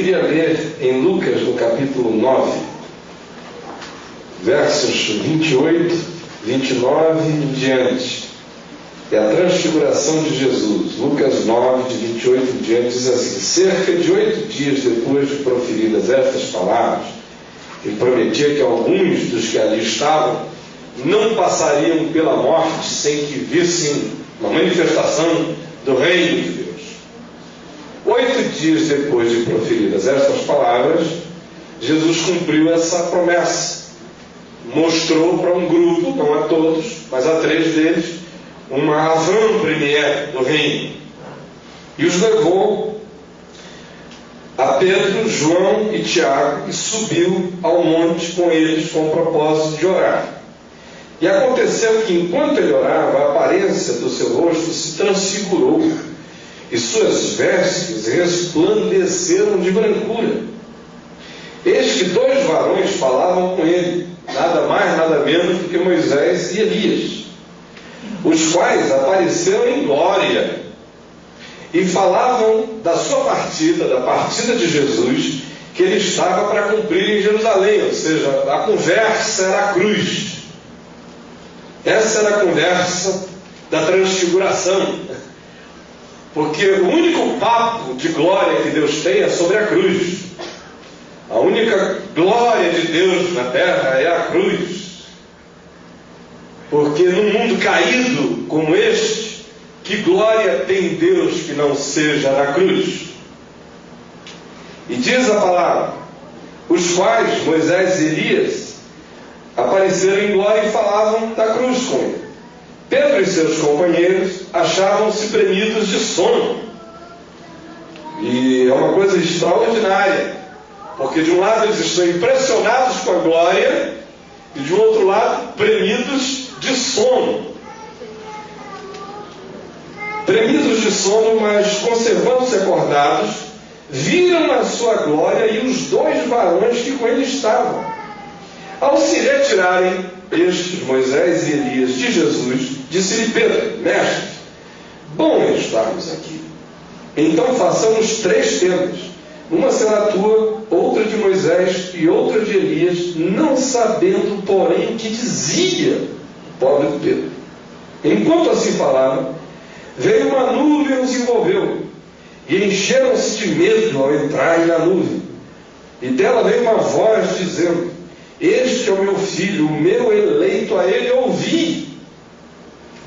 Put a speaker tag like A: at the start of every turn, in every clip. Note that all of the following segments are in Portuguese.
A: queria ler em Lucas, no capítulo 9, versos 28, 29 e em diante. É a transfiguração de Jesus. Lucas 9, de 28 em diante, diz assim: cerca de 8 dias depois de proferidas estas palavras, ele prometia que alguns dos que ali estavam não passariam pela morte sem que vissem uma manifestação do reino de Deus. 8 dias depois de proferidas estas palavras, Jesus cumpriu essa promessa. Mostrou para um grupo, não a todos, mas a 3 deles, uma avant-première do reino. E os levou a Pedro, João e Tiago e subiu ao monte com eles com o propósito de orar. E aconteceu que enquanto ele orava, a aparência do seu rosto se transfigurou e suas vestes resplandeceram de brancura. Eis que 2 varões falavam com ele, nada mais, nada menos do que Moisés e Elias, os quais apareceram em glória e falavam da sua partida, da partida de Jesus, que ele estava para cumprir em Jerusalém, ou seja, a conversa era a cruz. Essa era a conversa da transfiguração, porque o único papo de glória que Deus tem é sobre a cruz. A única glória de Deus na terra é a cruz. Porque num mundo caído como este, que glória tem Deus que não seja na cruz? E diz a palavra: os quais, Moisés e Elias, apareceram em glória e falavam da cruz com ele. Pedro e seus companheiros achavam-se premidos de sono. E é uma coisa extraordinária, porque de um lado eles estão impressionados com a glória, e de outro lado, premidos de sono. Premidos de sono, mas conservando-se acordados, viram a sua glória e os 2 varões que com ele estavam. Ao se retirarem estes, Moisés e Elias, de Jesus, disse-lhe Pedro: mestre, bom é estarmos aqui. Então façamos 3 tendas. Uma será tua, outra de Moisés e outra de Elias, não sabendo, porém, o que dizia o pobre Pedro. Enquanto assim falava, veio uma nuvem e os envolveu, e encheram-se de medo ao entrarem na nuvem. E dela veio uma voz dizendo: este é o meu filho, o meu eleito, a ele ouvi.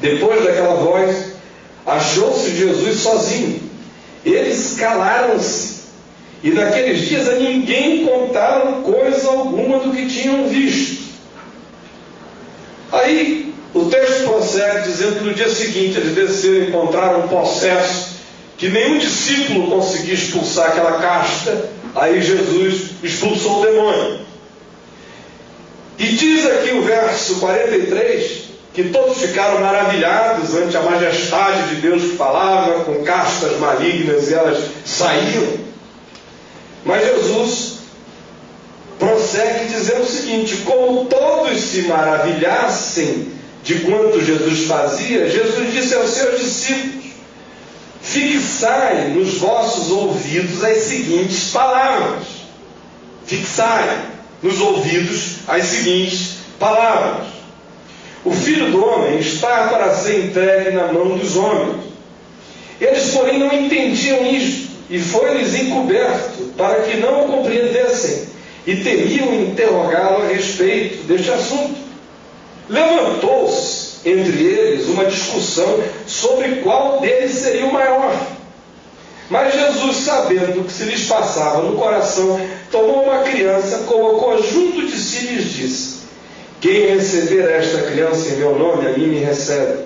A: Depois daquela voz, achou-se Jesus sozinho. Eles calaram-se, e naqueles dias a ninguém contaram coisa alguma do que tinham visto. Aí o texto prossegue dizendo que no dia seguinte eles desceram e encontraram um possesso que nenhum discípulo conseguia expulsar aquela casta. Aí Jesus expulsou o demônio. E diz aqui o verso 43 que todos ficaram maravilhados ante a majestade de Deus que falava com castas malignas e elas saíam. Mas Jesus prossegue dizendo o seguinte: como todos se maravilhassem de quanto Jesus fazia, Jesus disse aos seus discípulos: fixai nos vossos ouvidos as seguintes palavras. Fixai nos ouvidos as seguintes palavras: o Filho do Homem está para ser entregue na mão dos homens. Eles, porém, não entendiam isto, e foi-lhes encoberto, para que não o compreendessem, e temiam interrogá-lo a respeito deste assunto. Levantou-se entre eles uma discussão sobre qual deles seria o maior. Mas Jesus, sabendo o que se lhes passava no coração, tomou uma criança, colocou junto de si e lhes disse: quem receber esta criança em meu nome, a mim me recebe.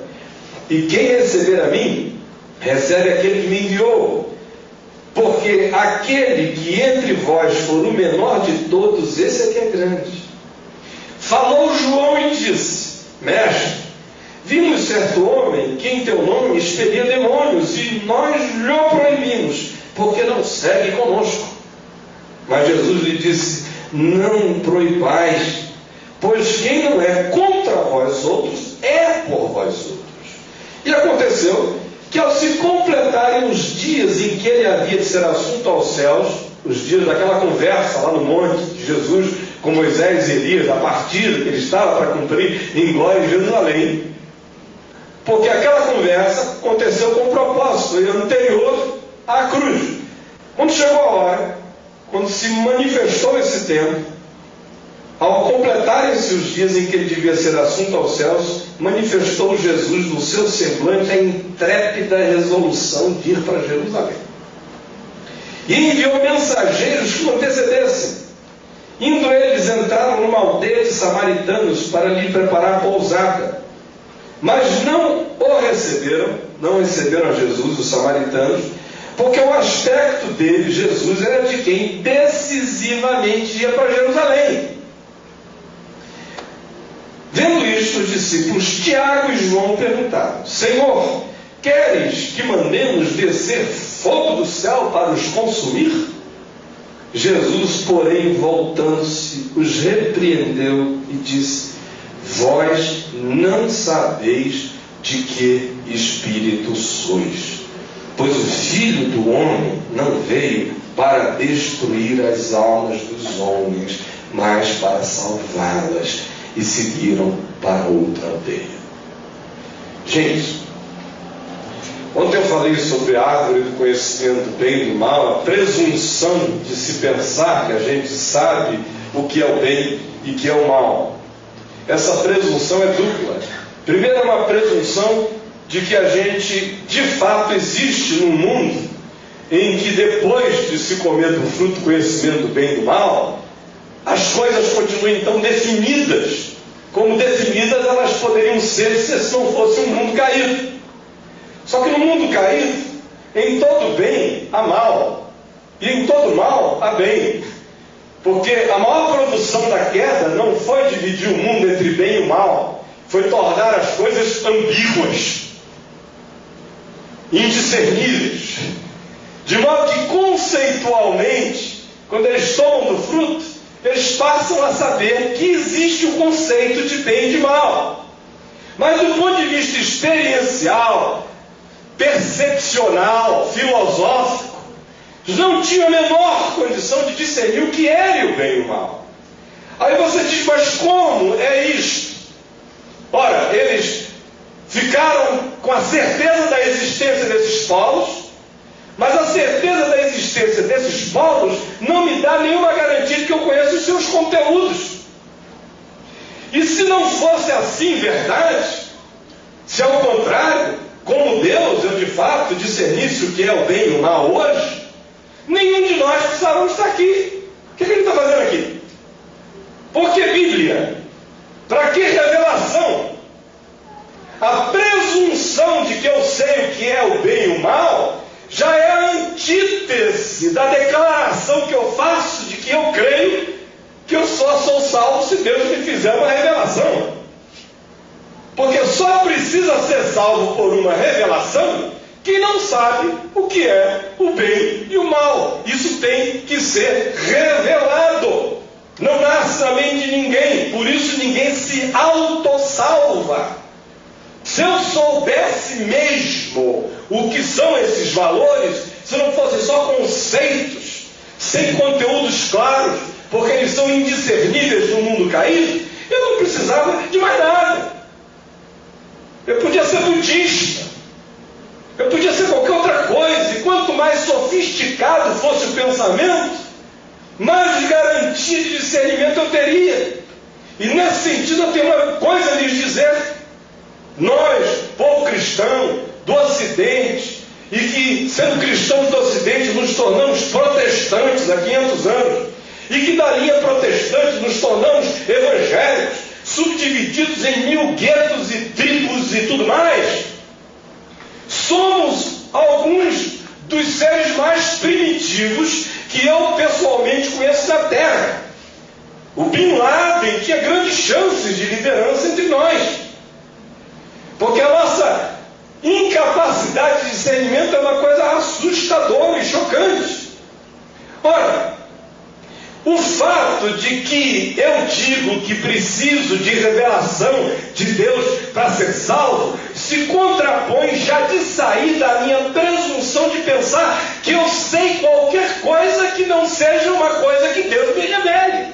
A: E quem receber a mim, recebe aquele que me enviou. Porque aquele que entre vós for o menor de todos, esse é que é grande. Falou João e disse: mestre, vimos certo homem que em teu nome expelia demônios, e nós lhe proibimos, porque não segue conosco. Mas Jesus lhe disse: não proibais, pois quem não é contra vós outros, é por vós outros. E aconteceu que, ao se completarem os dias em que ele havia de ser assunto aos céus, os dias daquela conversa lá no monte de Jesus com Moisés e Elias, a partida que ele estava para cumprir em glória em Jerusalém. Porque aquela conversa aconteceu com um propósito anterior à cruz. Quando chegou a hora, quando se manifestou esse tempo, ao completarem-se os dias em que ele devia ser assunto aos céus, manifestou Jesus no seu semblante a intrépida resolução de ir para Jerusalém. E enviou mensageiros que o antecedessem. Indo eles, entraram numa aldeia de samaritanos para lhe preparar pousada. Mas não o receberam, não receberam a Jesus, os samaritanos, porque o aspecto dele, Jesus, era de quem decisivamente ia para Jerusalém. Vendo isto, os discípulos Tiago e João perguntaram: Senhor, queres que mandemos descer fogo do céu para os consumir? Jesus, porém, voltando-se, os repreendeu e disse: Vós não sabeis de que espírito sois, pois o Filho do Homem não veio para destruir as almas dos homens, mas para salvá-las. E seguiram para outra aldeia. Gente, ontem eu falei sobre a árvore do conhecimento do bem e do mal, a presunção de se pensar que a gente sabe o que é o bem e que é o mal. Essa presunção é dupla. Primeiro, é uma presunção de que a gente de fato existe num mundo em que depois de se comer do fruto do conhecimento do bem e do mal, as coisas continuam então definidas, como definidas elas poderiam ser se não fosse um mundo caído. Só que no mundo caído, em todo bem há mal, e em todo mal há bem. Porque a maior produção da queda não foi dividir o mundo entre bem e o mal, foi tornar as coisas ambíguas, indiscerníveis, de modo que conceitualmente, quando eles tomam do fruto, eles passam a saber que existe o conceito de bem e de mal. Mas do ponto de vista experiencial, percepcional, filosófico, não tinham a menor condição de discernir o que era o bem e o mal. Aí você diz, mas como é isto? Ora, eles ficaram com a certeza da existência desses polos, mas a certeza da existência desses polos não me dá nenhuma garantia de que eu conheço os seus conteúdos. E se não fosse assim verdade, se ao contrário, como Deus, eu de fato discernisse o que é o bem e o mal hoje, nenhum de nós precisávamos estar aqui. O que ele está fazendo aqui? Por que Bíblia? Para que revelação? A presunção de que eu sei o que é o bem e o mal já é a antítese da declaração que eu faço de que eu creio que eu só sou salvo se Deus me fizer uma revelação. Porque só precisa ser salvo por uma revelação quem não sabe o que é o bem e o mal. Isso tem que ser revelado. Não nasce na mente de ninguém, por isso ninguém se autossalva. Se eu soubesse mesmo o que são esses valores, se não fossem só conceitos, sem conteúdos claros, porque eles são indiscerníveis no mundo caído, eu não precisava de mais nada. Eu podia ser budista, eu podia ser qualquer outra coisa, e quanto mais sofisticado fosse o pensamento, mais garantia de discernimento eu teria. E nesse sentido eu tenho uma coisa a lhes dizer. Nós, povo cristão do Ocidente, e que, sendo cristãos do Ocidente, nos tornamos protestantes há 500 anos, e que da linha protestante nos tornamos evangélicos, subdivididos em 1000 guetos e tribos e tudo mais, somos alguns dos seres mais primitivos que eu pessoalmente conheço na Terra. O Bin Laden tinha grandes chances de liderança entre nós. Porque a nossa incapacidade de discernimento é uma coisa assustadora e chocante. Ora, o fato de que eu digo que preciso de revelação de Deus para ser salvo, se contrapõe já de saída à minha presunção de pensar
B: que eu sei qualquer coisa que não seja uma coisa que Deus me revele.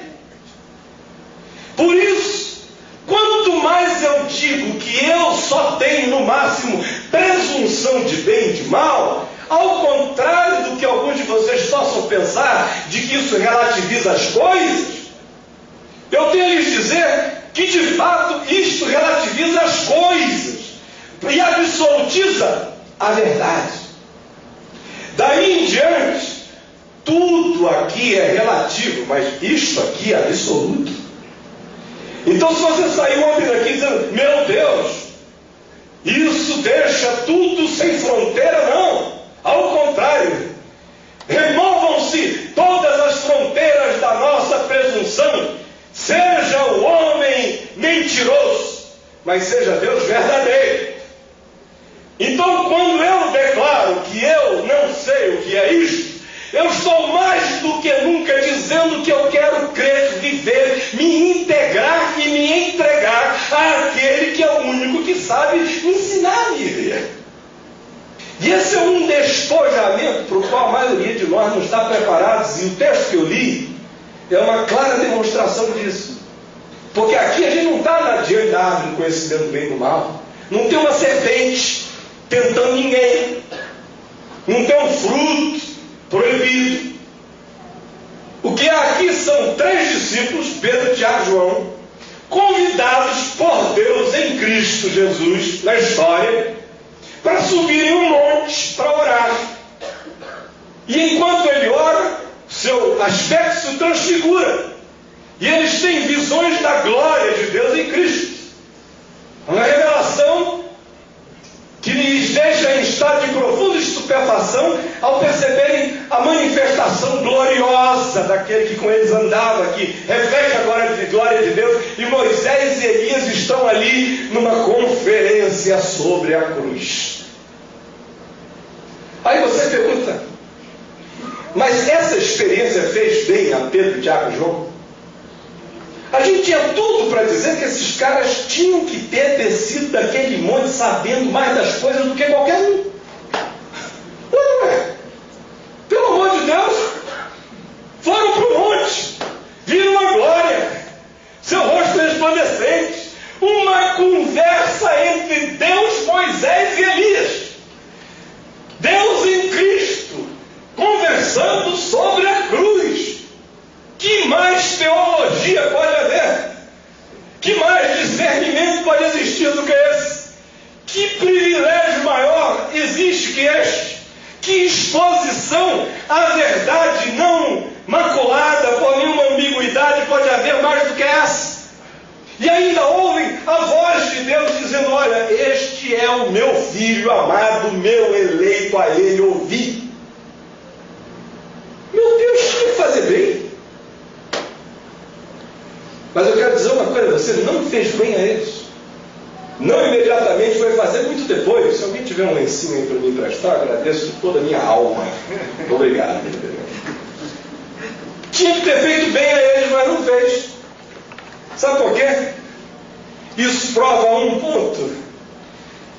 B: Por isso, quanto mais eu digo que eu só tenho no máximo presunção de bem e de mal, ao contrário do que alguns de vocês possam pensar, de que isso relativiza as coisas, eu tenho a lhes dizer que de fato isto relativiza as coisas e absolutiza a verdade. Daí em diante, tudo aqui é relativo, mas isto aqui é absoluto. Então, se você sair ontem daqui dizendo, meu Deus, isso deixa tudo sem fronteira, não. Ao contrário, removam-se todas as fronteiras da nossa presunção, seja o homem mentiroso, mas seja Deus verdadeiro. Então, quando eu declaro que eu não sei o que é isto, eu estou mais do que nunca dizendo que eu quero crer, viver, me integrar e me entregar àquele que é o único que sabe me ensinar a viver. E esse é um despojamento para o qual a maioria de nós não está preparados, e o texto que eu li é uma clara demonstração disso. Porque aqui a gente não está diante da árvore do conhecimento do bem e do mal, não tem uma serpente tentando ninguém, não tem um fruto proibido. O que há aqui são 3 discípulos, Pedro, Tiago e João, convidados por Deus em Cristo Jesus, na história, para subirem um monte para orar. E enquanto ele ora, seu aspecto se transfigura, e eles têm visões da glória de Deus em Cristo. Uma revelação que lhes deixa em estado de profunda estupefação ao perceberem a manifestação gloriosa daquele que com eles andava, que reflete a glória de Deus, e Moisés e Elias estão ali numa conferência sobre a cruz. Aí você pergunta, mas essa experiência fez bem a Pedro, Tiago e João? A gente tinha tudo para dizer que esses caras tinham que ter descido daquele monte sabendo mais das coisas do que qualquer um. Não é? Pelo amor de Deus, foram para o monte, viram a glória, seu rosto resplandecente, uma conversa entre Deus, Moisés e Elias. Deus em Cristo, conversando sobre a cruz. Que mais teologia pode haver? Que mais discernimento pode existir do que esse? Que privilégio maior existe que este? Que exposição à verdade não maculada por nenhuma ambiguidade pode haver mais do que essa? E ainda ouvem a voz de Deus dizendo, olha, este é o meu filho amado, meu eleito, a ele ouvi. Meu Deus, tinha que fazer bem. Mas eu quero dizer uma coisa, você não fez bem a eles. Não imediatamente, foi fazer muito depois. Se alguém tiver um lencinho aí para me emprestar, agradeço de toda a minha alma. Obrigado. Tinha que ter feito bem a eles, mas não fez. Sabe por quê? Isso prova um ponto.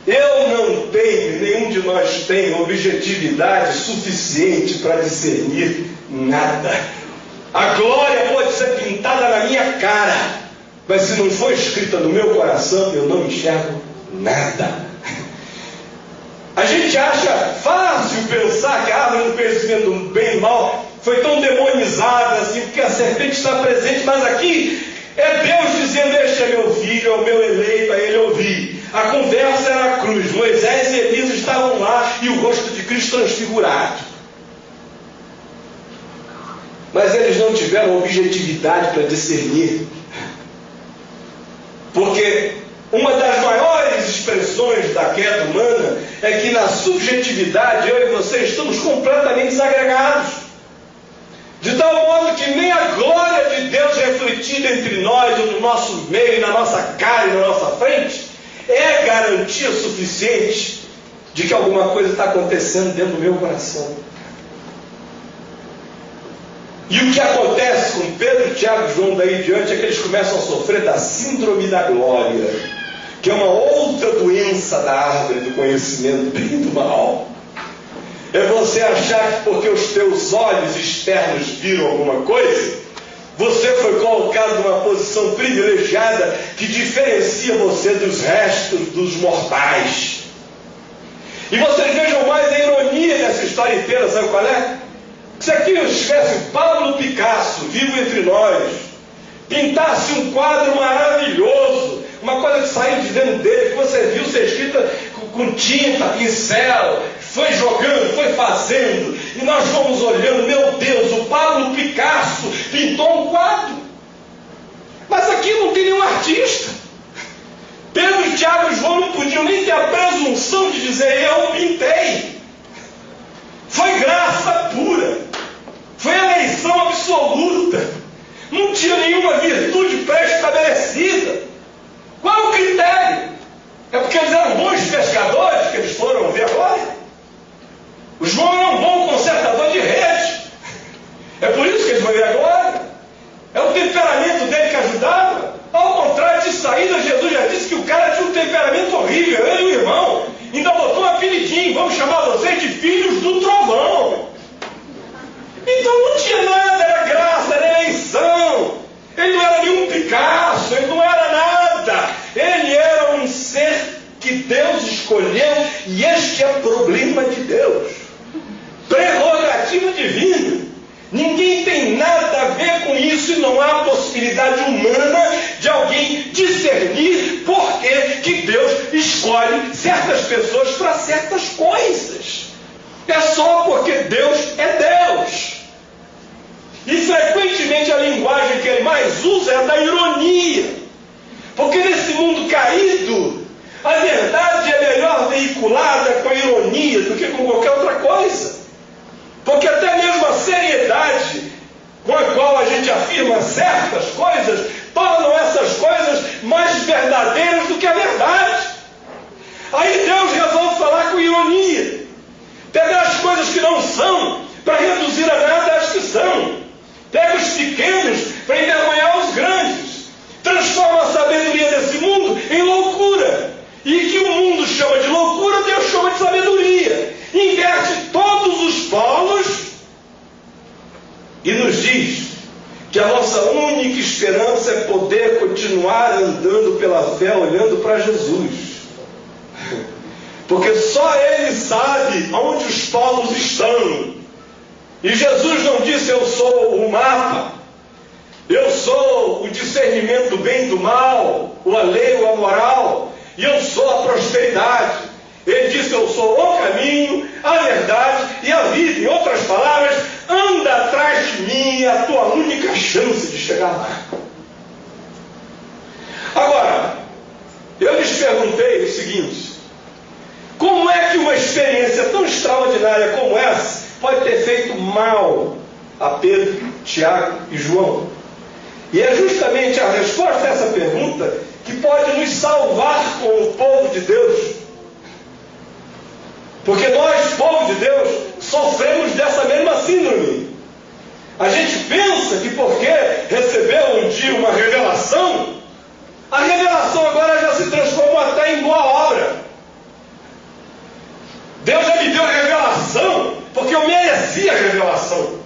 B: Eu não tenho, nenhum de nós tem objetividade suficiente para discernir nada. A glória pode ser pintada na minha cara, mas se não for escrita no meu coração, eu não enxergo nada. A gente acha fácil pensar que a árvore do conhecimento do bem e do mal foi tão demonizada assim, porque a serpente está presente, mas aqui é Deus dizendo, este é meu filho, é o meu eleito, a ele ouvi. A conversa era a cruz, Moisés e Elias estavam lá e o rosto de Cristo transfigurado. Mas eles não tiveram objetividade para discernir. Porque uma das maiores expressões da queda humana é que na subjetividade eu e você estamos completamente desagregados. De tal modo que nem a glória de Deus refletida entre nós, ou no nosso meio, na nossa cara e na nossa frente, é garantia suficiente de que alguma coisa está acontecendo dentro do meu coração. E o que acontece com Pedro, Tiago e João daí em diante é que eles começam a sofrer da síndrome da glória, que é uma outra doença da árvore do conhecimento do bem e do mal. é você achar que porque os teus olhos externos viram alguma coisa, você foi colocado numa posição privilegiada que diferencia você dos restos dos mortais. E vocês vejam mais a ironia dessa história inteira, sabe qual é? Se aqui estivesse Pablo Picasso, vivo entre nós, pintasse um quadro maravilhoso, uma coisa que saiu de dentro dele, que você viu ser escrita com tinta, pincel, foi jogando, foi fazendo, e nós fomos olhando, meu Deus, o Pablo Picasso pintou um quadro. Mas aqui não tem nenhum artista. Pedro, Tiago e João não podiam nem ter a presunção de dizer, eu pintei. Foi graça pura, foi eleição absoluta, não tinha nenhuma virtude pré-estabelecida. Qual é o critério? É porque eles eram bons pescadores que eles foram ver agora? O João era um bom consertador de rede, é por isso que eles vão ver agora. É o temperamento dele que ajudava. Ao contrário de saída, Jesus já disse que o cara tinha um temperamento horrível, ele e o irmão. Ainda botou um apelidinho, vamos chamar vocês de filhos do trovão. Então não tinha nada, era graça, era eleição. Ele não era nenhum Picasso, ele não era nada. Ele era um ser que Deus escolheu, e este é o problema de Deus. Prerrogativa divina. Ninguém tem nada a ver com isso, e não há possibilidade humana de alguém discernir por que Deus escolhe certas pessoas para certas coisas. É só porque Deus é Deus. E frequentemente a linguagem que ele mais usa é a da ironia. Porque nesse mundo caído, a verdade é melhor veiculada com a ironia do que com qualquer outra coisa. Porque até mesmo a seriedade com a qual a gente afirma certas coisas tornam essas coisas mais verdadeiras do que a verdade. Aí Deus resolve falar com ironia, pegar as coisas que não são para reduzir a nada as que são, pega os pequenos para envergonhar os grandes, transforma a sabedoria desse mundo em loucura, e que o mundo chama de loucura, Deus chama de sabedoria. Inverte todos os polos e nos diz que a nossa única esperança é poder continuar andando pela fé, olhando para Jesus. Porque só Ele sabe onde os polos estão. E Jesus não disse, eu sou o mapa, eu sou o discernimento do bem e do mal, a lei, a moral, e eu sou a prosperidade. Ele disse, eu sou o caminho, a verdade e a vida. Em outras palavras, anda atrás de mim, é a tua única chance de chegar lá. Agora, eu lhes perguntei o seguinte: como é que uma experiência tão extraordinária como essa pode ter feito mal a Pedro, Tiago e João? E é justamente a resposta a essa pergunta que pode nos salvar com o povo de Deus. Porque nós, povo de Deus, sofremos dessa mesma síndrome. A gente pensa que porque recebeu um dia uma revelação, a revelação agora já se transformou até em boa obra. Deus já me deu a revelação porque eu merecia a revelação.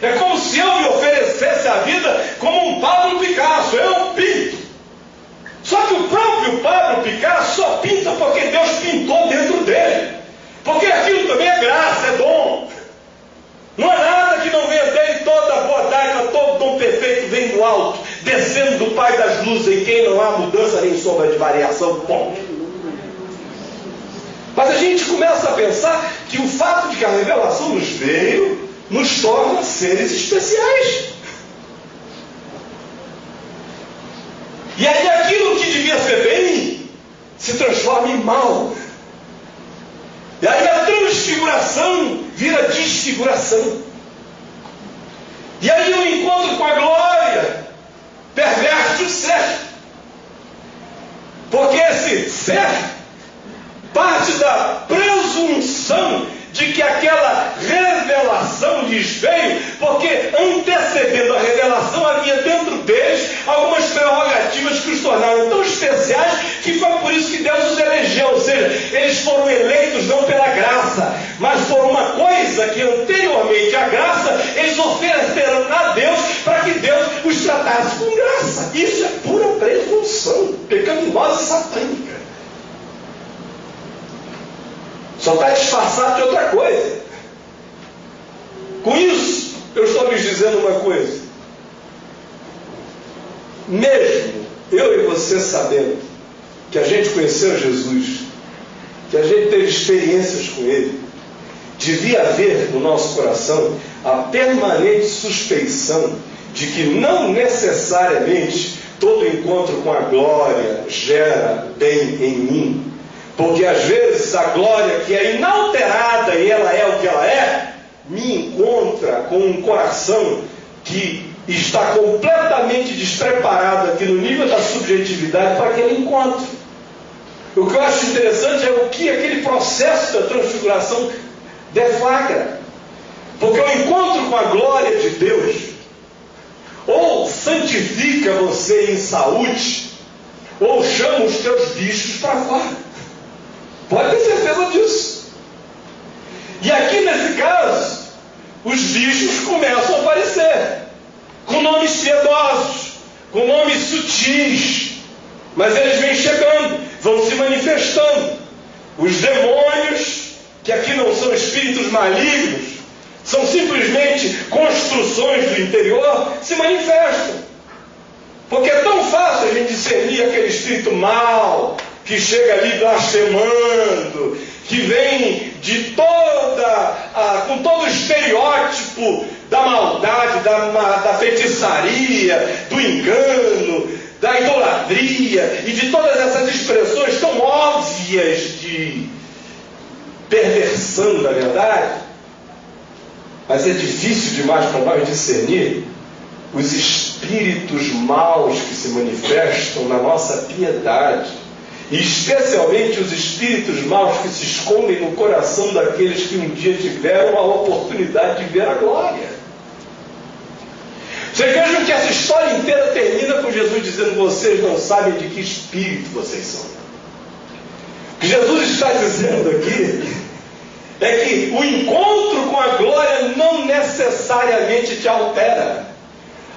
B: É como se eu me oferecesse a vida como um Pablo Picasso. Eu pinto. Só que o próprio Pablo Picasso só pinta porque Deus pintou dentro dele. Porque aquilo também é graça, é dom. Não há nada que não venha dele, toda boa dádiva, todo dom perfeito vem do alto, descendo do Pai das luzes, em quem não há mudança nem sombra de variação. Ponto. Mas a gente começa a pensar que o fato de que a revelação nos veio, nos torna seres especiais. E aí aquilo que devia ser bem, se transforma em mal. E aí a transfiguração vira desfiguração. E aí o encontro com a glória perverte o certo. Porque esse certo parte da presunção de que aquela revelação lhes veio, porque antecedendo a revelação havia dentro deles algumas prerrogativas que os tornaram tão especiais que foi por isso que Deus os elegeu. Ou seja, eles foram eleitos não pela graça, mas por uma coisa que anteriormente à graça, eles ofereceram a Deus para que Deus os tratasse com graça. Isso é pura presunção pecaminosa e satânica. Só está disfarçado de outra coisa. Com isso, eu estou lhes dizendo uma coisa. Mesmo eu e você sabendo que a gente conheceu Jesus, que a gente teve experiências com Ele, devia haver no nosso coração a permanente suspeição de que não necessariamente todo encontro com a glória gera bem em mim. Porque às vezes a glória que é inalterada e ela é o que ela é, me encontra com um coração que está completamente despreparado aqui no nível da subjetividade para aquele encontro. O que eu acho interessante é o que aquele processo da transfiguração deflagra. Porque o encontro com a glória de Deus ou santifica você em saúde, ou chama os teus bichos para fora. Pode ter certeza disso. E aqui nesse caso, os bichos começam a aparecer, com nomes piedosos, com nomes sutis, mas eles vêm chegando, vão se manifestando. Os demônios, que aqui não são espíritos malignos, são simplesmente construções do interior, se manifestam. Porque é tão fácil a gente discernir aquele espírito mau, que chega ali blasfemando, que vem de com todo o estereótipo da maldade, da feitiçaria, do engano, da idolatria e de todas essas expressões tão óbvias de perversão da verdade. Mas é difícil demais para nós discernir os espíritos maus que se manifestam na nossa piedade. E especialmente os espíritos maus que se escondem no coração daqueles que um dia tiveram a oportunidade de ver a glória. Vocês vejam que essa história inteira termina com Jesus dizendo: vocês não sabem de que espírito vocês são. O que Jesus está dizendo aqui é que o encontro com a glória não necessariamente te altera.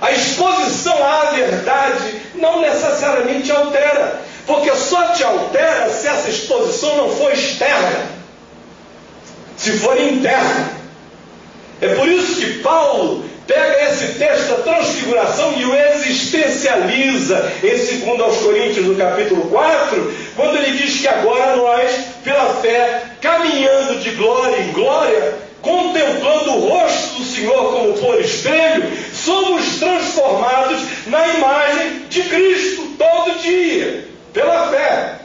B: A exposição à verdade não necessariamente altera. Porque só te altera se essa exposição não for externa, se for interna. É por isso que Paulo pega esse texto da transfiguração e o existencializa em 2 aos Coríntios, no capítulo 4, quando ele diz que agora nós, pela fé, caminhando de glória em glória, contemplando o rosto do Senhor como por espelho, somos transformados na imagem de Cristo todo dia. Pela fé.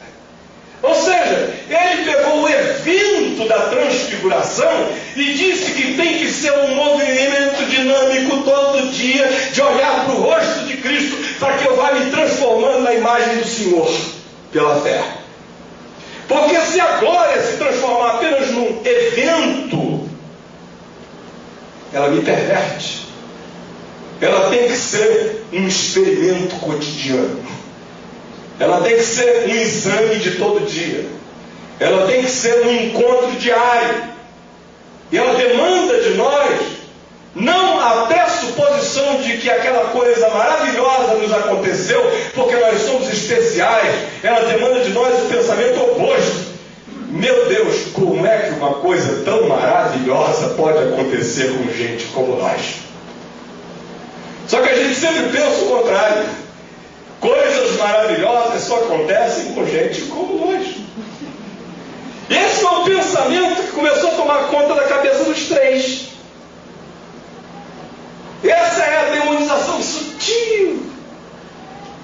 B: Ou seja, ele pegou o evento da transfiguração e disse que tem que ser um movimento dinâmico todo dia, de olhar para o rosto de Cristo, para que eu vá me transformando na imagem do Senhor, pela fé. Porque se a glória se transformar apenas num evento, ela me perverte. Ela tem que ser um experimento cotidiano. Ela tem que ser um exame de todo dia. Ela tem que ser um encontro diário. E ela demanda de nós, não a pressuposição de que aquela coisa maravilhosa nos aconteceu, porque nós somos especiais. Ela demanda de nós o pensamento oposto. Meu Deus, como é que uma coisa tão maravilhosa pode acontecer com gente como nós? Só que a gente sempre pensa o contrário. Coisas maravilhosas só acontecem com gente como nós. Esse foi o pensamento que começou a tomar conta da cabeça dos três. Essa é a demonização sutil,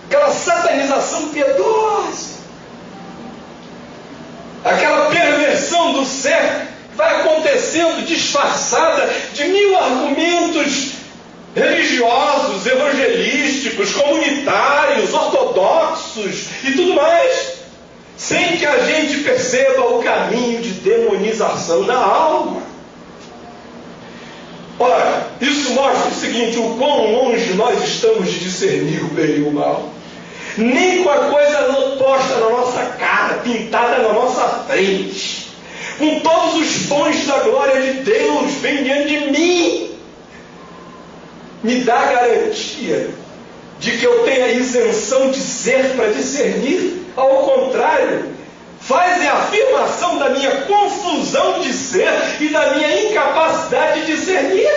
B: aquela satanização piedosa, aquela perversão do ser que vai acontecendo disfarçada de 1000 argumentos religiosos, evangelísticos, comunitários, ortodoxos e tudo mais, sem que a gente perceba o caminho de demonização da alma. Ora, isso mostra o seguinte: o quão longe nós estamos de discernir o bem e o mal. Nem com a coisa posta na nossa cara, pintada na nossa frente. com todos os dons da glória de Deus, vem diante de mim, me dá garantia de que eu tenho a isenção de ser para discernir. Ao contrário, faz a afirmação da minha confusão de ser e da minha incapacidade de discernir.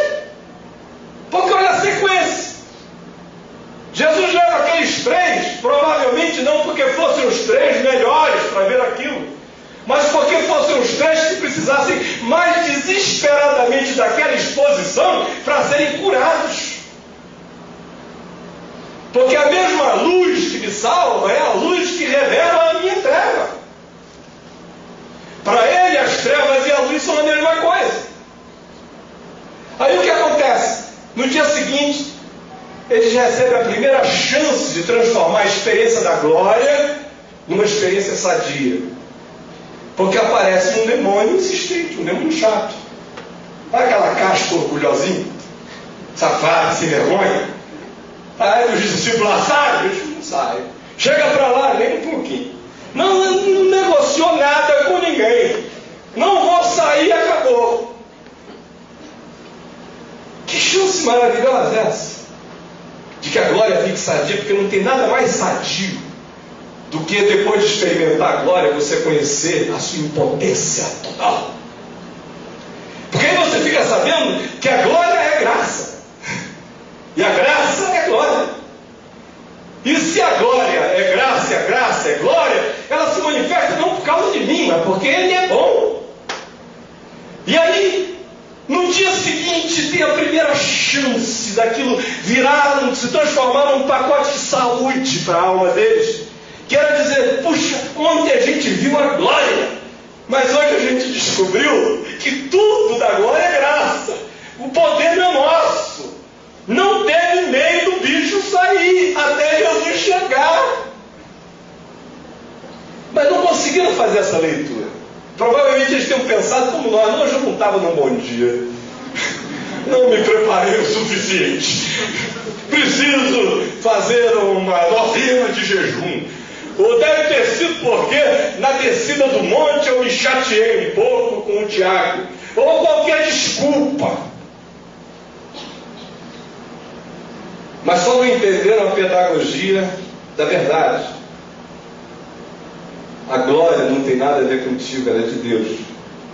B: Porque olha a sequência. Jesus leva aqueles três, provavelmente não porque fossem os três melhores para ver aquilo, mas porque fossem os três que precisassem mais desesperadamente daquela exposição para serem curados. Porque a mesma luz que me salva é a luz que revela a minha treva. Para ele, as trevas e a luz são a mesma coisa. Aí o que acontece? No dia seguinte, eles recebem a primeira chance de transformar a experiência da glória numa experiência sadia. Porque aparece um demônio insistente, um demônio chato. Olha aquela casca orgulhosinha, safado, sem vergonha. Aí os discípulos saem, não saem. Chega para lá, nem um pouquinho. Não negociou nada com ninguém. Não vou sair, acabou. Que chance maravilhosa é essa? De que a glória fique sadia, porque não tem nada mais sadio do que depois de experimentar a glória, você conhecer a sua impotência total. Porque aí você fica sabendo que a glória é graça. E a graça é glória. E se a glória é graça, e a graça é glória, ela se manifesta não por causa de mim, mas porque Ele é bom. E aí, no dia seguinte, tem a primeira chance daquilo virar, se transformar num pacote de saúde para a alma deles. Que era dizer, puxa, ontem a gente viu a glória, mas hoje a gente descobriu que tudo da glória é graça. O poder não é nosso. Não teve meio do bicho sair até Jesus chegar. Mas não conseguiram fazer essa leitura. Provavelmente eles tenham pensado como nós. Hoje eu não estava num bom dia. Não me preparei o suficiente. Preciso fazer uma novena de jejum. Ou deve ter sido porque na descida do monte eu me chateei um pouco com o Tiago. Ou qualquer desculpa. Mas só não entenderam a pedagogia da verdade. A glória não tem nada a ver contigo, ela é de Deus,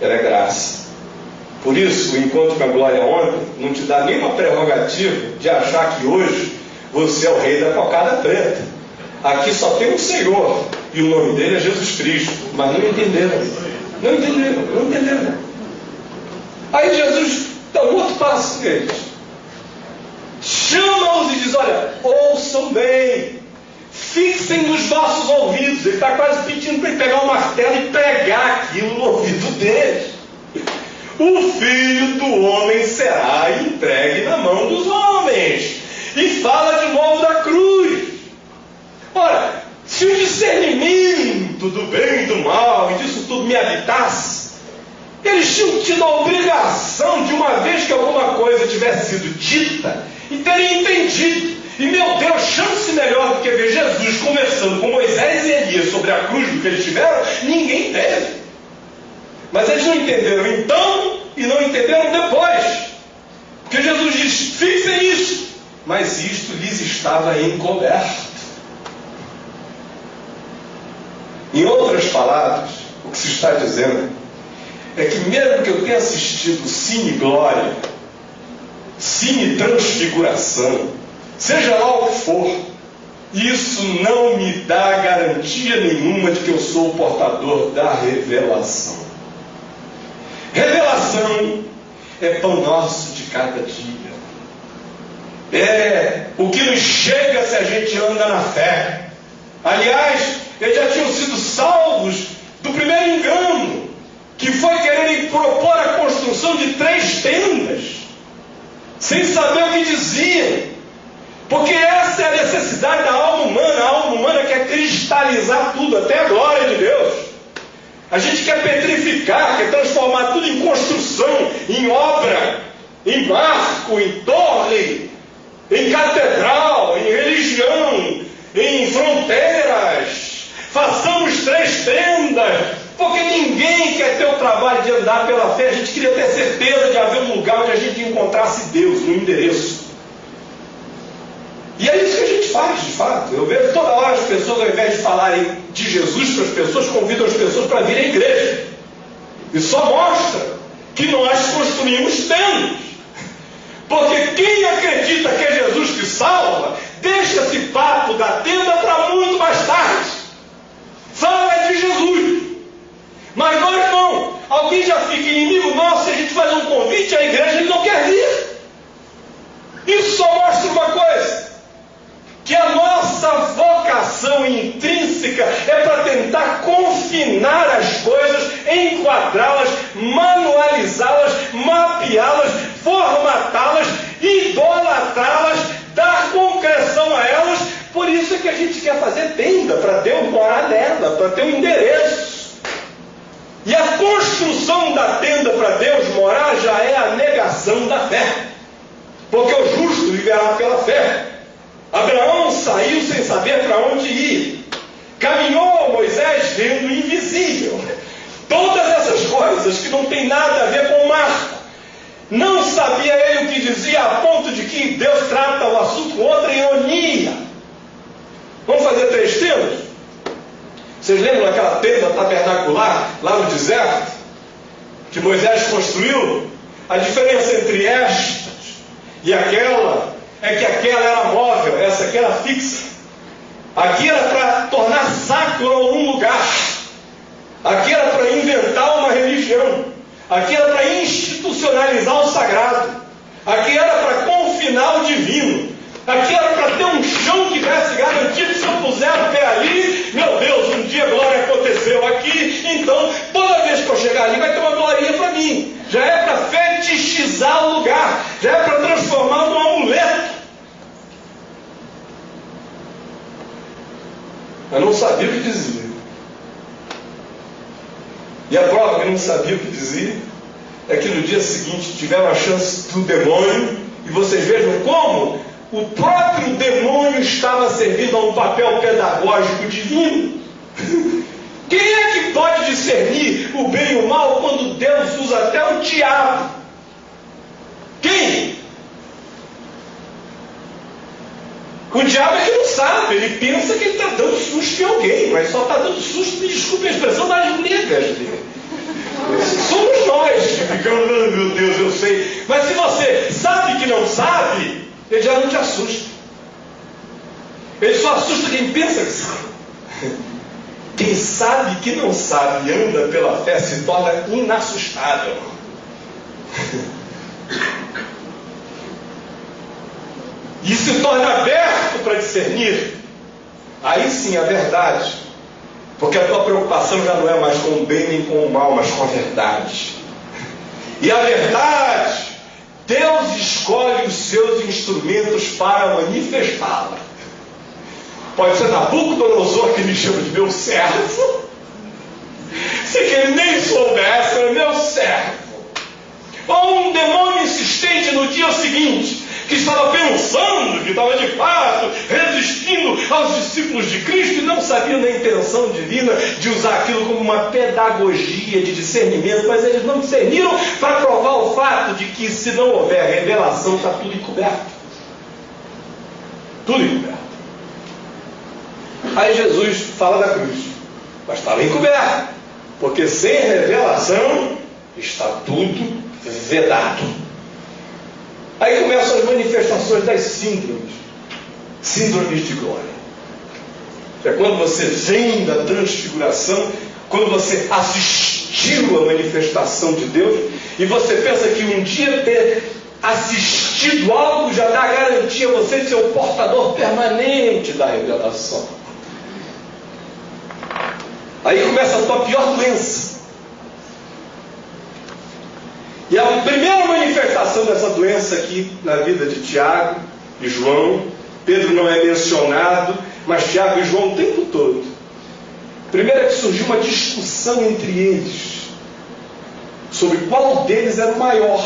B: ela é graça. Por isso, o encontro com a glória ontem não te dá nenhuma prerrogativa de achar que hoje você é o rei da cocada preta. Aqui só tem um Senhor, e o nome dele é Jesus Cristo. Mas não entenderam. Não entenderam. Aí Jesus dá um outro passo neles. Chama-os e diz, olha, ouçam bem, fixem nos vossos ouvidos. Ele está quase pedindo para ele pegar um martelo e pregar aquilo no ouvido deles. O Filho do Homem será entregue na mão dos homens. E fala de novo da cruz. Ora, se o discernimento do bem e do mal e disso tudo me habitasse, eles tinham tido a obrigação de, uma vez que alguma coisa tivesse sido dita, e terem entendido. E meu Deus, chance melhor do que ver Jesus conversando com Moisés e Elias sobre a cruz do que eles tiveram, ninguém teve. Mas eles não entenderam então e não entenderam depois. Porque Jesus diz, fixem isso. Mas isto lhes estava encoberto. Em outras palavras, o que se está dizendo é que mesmo que eu tenha assistido Cine Glória, Cine Transfiguração, seja lá o que for, isso não me dá garantia nenhuma de que eu sou o portador da revelação. Revelação é pão nosso de cada dia. É o que nos chega se a gente anda na fé. Aliás, eles já tinham sido salvos do primeiro engano, que foi quererem propor a construção de 3 tendas, sem saber o que diziam. Porque essa é a necessidade da alma humana. A alma humana quer cristalizar tudo, até a glória de Deus. A gente quer petrificar, quer transformar tudo em construção, em obra, em marco, em torre, em catedral, em religião, em fronteiras. Façamos 3 tendas, porque ninguém quer ter o trabalho de andar pela fé, a gente queria ter certeza de haver um lugar onde a gente encontrasse Deus, um endereço. E é isso que a gente faz, de fato. Eu vejo toda hora as pessoas, ao invés de falarem de Jesus para as pessoas, convidam as pessoas para vir à igreja. Isso só mostra que nós construímos tendas. Porque quem acredita que é Jesus que salva, deixa esse papo da tenda para muito mais tarde. Fala de Jesus. Mas nós não. Alguém já fica inimigo nosso, se a gente faz um convite à igreja, ele não quer vir. Isso só mostra uma coisa: que a nossa vocação intrínseca é para tentar confinar as coisas, enquadrá-las, manualizá-las, mapeá-las, formatá-las, idolatrá-las, dar concreção a elas. Por isso é que a gente quer fazer tenda, para Deus morar nela, para ter um endereço. E a construção da tenda para Deus morar já é a negação da fé. Porque o justo viverá pela fé. Abraão saiu sem saber para onde ir. Caminhou Moisés vendo o invisível. Todas essas coisas que não tem nada a ver com o marco. Não sabia ele o que dizia, a ponto de que Deus trata o assunto com outra ironia. Vamos fazer 3 tendas? Vocês lembram daquela tenda tabernacular lá no deserto? Que Moisés construiu? A diferença entre estas e aquela é que aquela era móvel, essa aqui era fixa. Aqui era para tornar sacro algum lugar. Aqui era para inventar uma religião. Aqui era para institucionalizar o sagrado. Aqui era para confinar o divino. Aqui era para ter um chão que tivesse garantido. Se eu puser o pé ali, meu Deus, um dia a glória aconteceu aqui, então toda vez que eu chegar ali vai ter uma glória para mim. Já é para fetichizar o lugar, já é para transformar num amuleto. Eu não sabia o que dizia. E a prova que não sabia o que dizia é que no dia seguinte tiveram a chance do demônio, e vocês vejam como o próprio demônio estava servindo a um papel pedagógico divino. Quem é que pode discernir o bem e o mal quando Deus usa até o diabo? Quem? O diabo é que não sabe, ele pensa que ele está dando susto em alguém, mas só está dando susto, me desculpe a expressão, das negas dele. Somos nós que ficamos, meu Deus, eu sei. Mas se você sabe que não sabe, ele já não te assusta. Ele só assusta quem pensa que sabe. Quem sabe que não sabe e anda pela fé se torna inassustável. E se torna aberto para discernir. Aí sim a verdade. Porque a tua preocupação já não é mais com o bem nem com o mal, mas com a verdade. E a verdade, Deus escolhe os seus instrumentos para manifestá-la. Pode ser Nabucodonosor, que me chama de meu servo. Se que ele nem soubesse, era meu servo. Ou um demônio insistente no dia seguinte, que estava pensando, que estava de fato resistindo aos discípulos de Cristo e não sabia da intenção divina de usar aquilo como uma pedagogia de discernimento, mas eles não discerniram para provar o fato de que se não houver revelação está tudo encoberto. Tudo encoberto. Aí Jesus fala da cruz, mas estava encoberto, porque sem revelação está tudo vedado. Aí começam as manifestações das síndromes. Síndromes de glória. É quando você vem da transfiguração, quando você assistiu à manifestação de Deus, e você pensa que um dia ter assistido algo já dá garantia a você de ser o portador permanente da revelação. Aí começa a tua pior doença. E a primeira manifestação dessa doença aqui na vida de Tiago e João, Pedro não é mencionado, mas Tiago e João o tempo todo. Primeiro é que surgiu uma discussão entre eles sobre qual deles era o maior.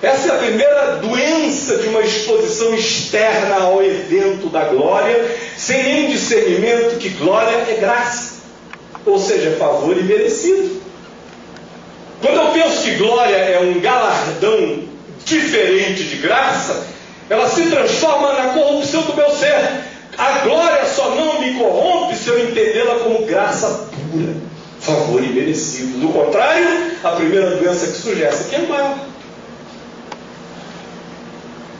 B: Essa é a primeira doença de uma exposição externa ao evento da glória, sem nenhum discernimento que glória é graça, ou seja, favor imerecido. Quando eu penso que glória é um galardão diferente de graça, ela se transforma na corrupção do meu ser. A glória só não me corrompe se eu entendê-la como graça pura, favor imerecido. Do contrário, a primeira doença que surge é essa, que é maior.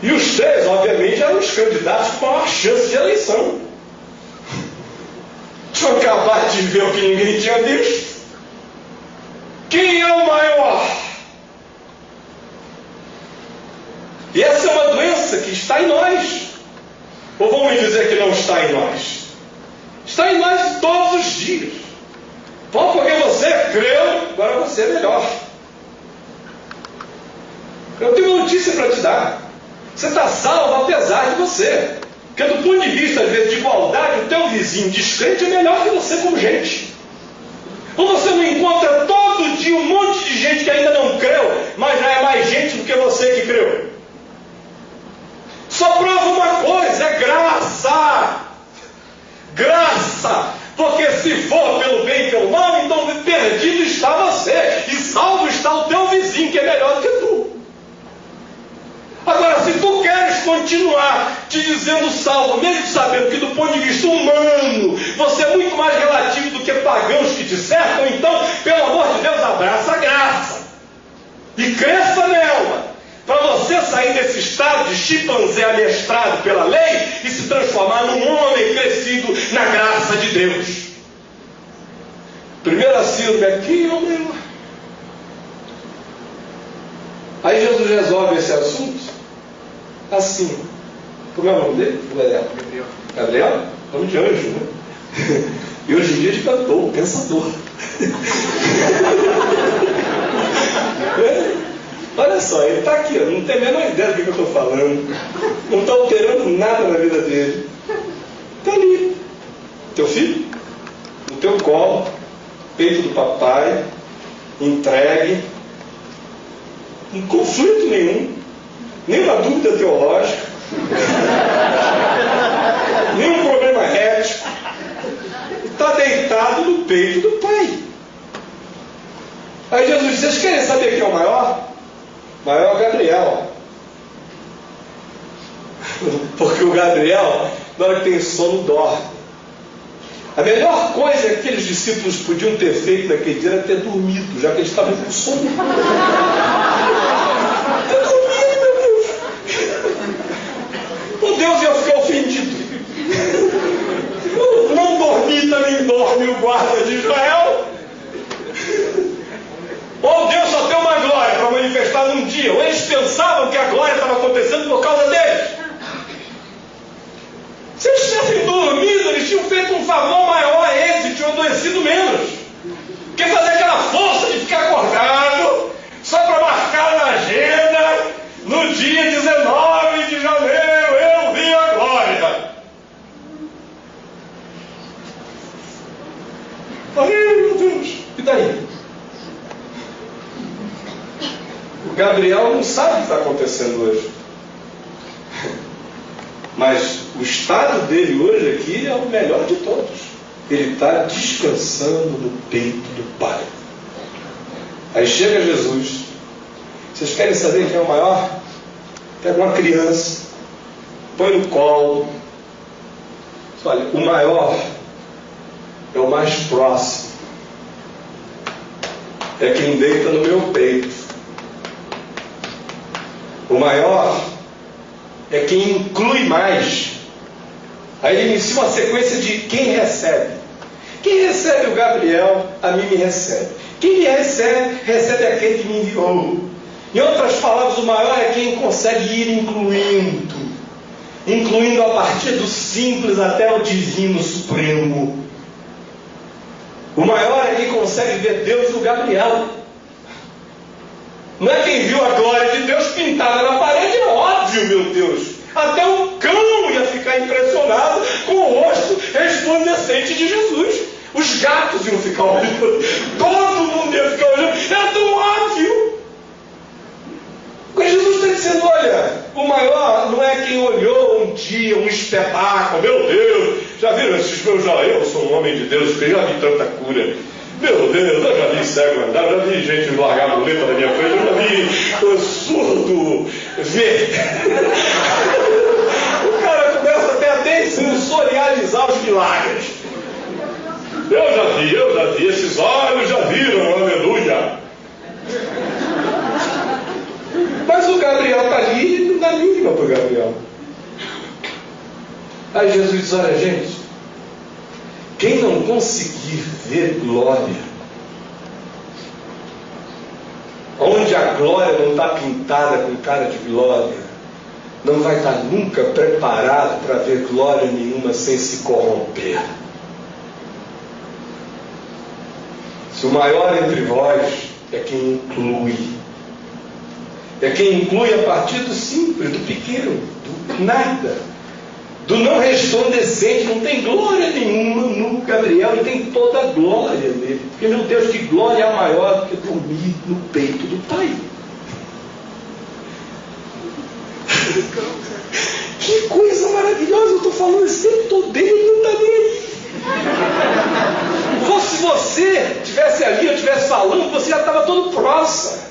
B: E os três, obviamente, eram os candidatos com maior chance de eleição. Tinham acabado de ver o que ninguém tinha visto. Quem é o maior? E essa é uma doença que está em nós. Ou vão me dizer que não está em nós? Está em nós todos os dias. Bom, porque você creu, agora você é melhor. Eu tenho uma notícia para te dar. Você está salvo apesar de você. Porque do ponto de vista, às vezes, de igualdade, o teu vizinho descrente é melhor que você como gente. Ou você não encontra todo dia um monte de gente que ainda não creu, mas já é mais gente do que você que creu. Só prova uma coisa, é graça. Graça. Porque se for pelo bem e pelo mal, então perdido está você. E salvo está o teu vizinho, que é melhor do que tu. Agora, se tu queres continuar te dizendo salvo, mesmo sabendo que do ponto de vista humano, você é muito mais relativo do que pagãos que te cercam, então, pelo amor de Deus, abraça a graça. E cresça nela. Para você sair desse estado de chimpanzé amestrado pela lei e se transformar num homem crescido na graça de Deus. Primeira síndrome aqui, é o meu. Aí Jesus resolve esse assunto assim. Como é o nome dele? Gabriel. Gabriel? Nome de anjo, né? E hoje em dia de cantor, pensador. Olha só, ele está aqui, ó, não tem a menor ideia do que eu estou falando. Não está alterando nada na vida dele. Está ali. Teu filho, no teu colo, peito do papai, entregue. Em conflito nenhum, nenhuma dúvida teológica, nenhum problema ético. Está deitado no peito do pai. Aí Jesus diz: vocês querem saber quem é o maior? O maior é o Gabriel. Porque o Gabriel, na hora que tem sono, dorme. A melhor coisa que aqueles discípulos podiam ter feito naquele dia era ter dormido, já que eles estavam com sono. O Deus ia ficar ofendido. Não dormir também dorme o guarda de Israel. Ou Deus só tem uma glória para manifestar num dia. Ou eles pensavam que a glória estava acontecendo por causa deles. Se eles tivessem dormido, eles tinham feito um favor maior a eles e tinham adoecido menos. Porque fazer aquela força de ficar acordado só para marcar na agenda, no dia 19 de janeiro, eu vi a glória. Ai, meu Deus, e daí? O Gabriel não sabe o que está acontecendo hoje. Mas o estado dele hoje aqui é o melhor de todos. Ele está descansando no peito do Pai. Aí chega Jesus. Vocês querem saber quem é o maior? Pega uma criança, põe no colo. Olha, o maior é o mais próximo. É quem deita no meu peito. O maior é quem inclui mais. Aí ele inicia uma sequência de quem recebe. Quem recebe o Gabriel, a mim me recebe. Quem me recebe, recebe aquele que me enviou. Em outras palavras, o maior é quem consegue ir incluindo. Incluindo a partir do simples até o divino supremo. O maior é quem consegue ver Deus no Gabriel. Não é quem viu a glória de Deus pintada na parede, é óbvio, meu Deus. Até um cão ia ficar impressionado com o rosto resplandecente de Jesus. Os gatos iam ficar olhando. Todo mundo ia ficar olhando. É tão óbvio. Porque Jesus está dizendo, olha, o maior não é quem olhou um dia um espetáculo. Meu Deus, já viram esses meus? Eu sou um homem de Deus, porque já vi tanta cura. Meu Deus, eu já vi cego andar, já vi gente largar a muleta na minha frente, eu já vi surdo ver. O cara começa até a desensorializar os milagres. Eu já vi, esses olhos já viram, aleluia. Mas o Gabriel está ali e não dá mínima para o Gabriel. Aí Jesus diz, olha gente, quem não conseguir ver glória, onde a glória não está pintada com cara de glória, não vai estar nunca preparado para ver glória nenhuma sem se corromper. Se o maior entre vós é quem inclui. É quem inclui a partir do simples, do pequeno, do nada, do não resplandecente. Não tem glória nenhuma no Gabriel e tem toda a glória nele. Porque, meu Deus, que glória é maior do que dormir no peito do Pai. Que coisa maravilhosa, eu estou falando esse tempo todo dele, ele não está nem aí. Se você estivesse ali, eu estivesse falando, você já estava todo próximo.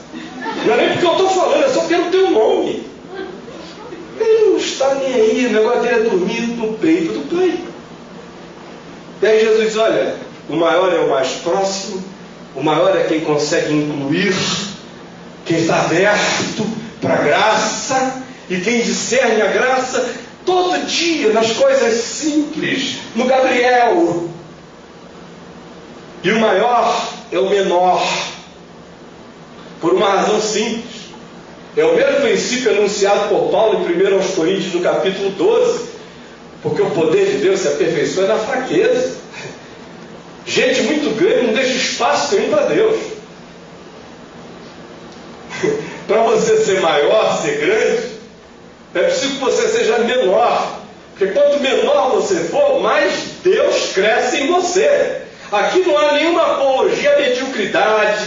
B: Não é nem porque eu estou falando, é só pelo teu nome. Ele não está nem aí, o negócio dele é dormir no peito do Pai. E aí Jesus diz, olha, o maior é o mais próximo, o maior é quem consegue incluir, quem está aberto para a graça, e quem discerne a graça todo dia, nas coisas simples, no Gabriel. E o maior é o menor, por uma razão simples. É o mesmo princípio anunciado por Paulo em 1 aos Coríntios, no capítulo 12. Porque o poder de Deus se aperfeiçoa na fraqueza. Gente muito grande não deixa espaço nenhum para Deus. Para você ser maior, ser grande, é preciso que você seja menor. Porque quanto menor você for, mais Deus cresce em você. Aqui não há nenhuma apologia à mediocridade,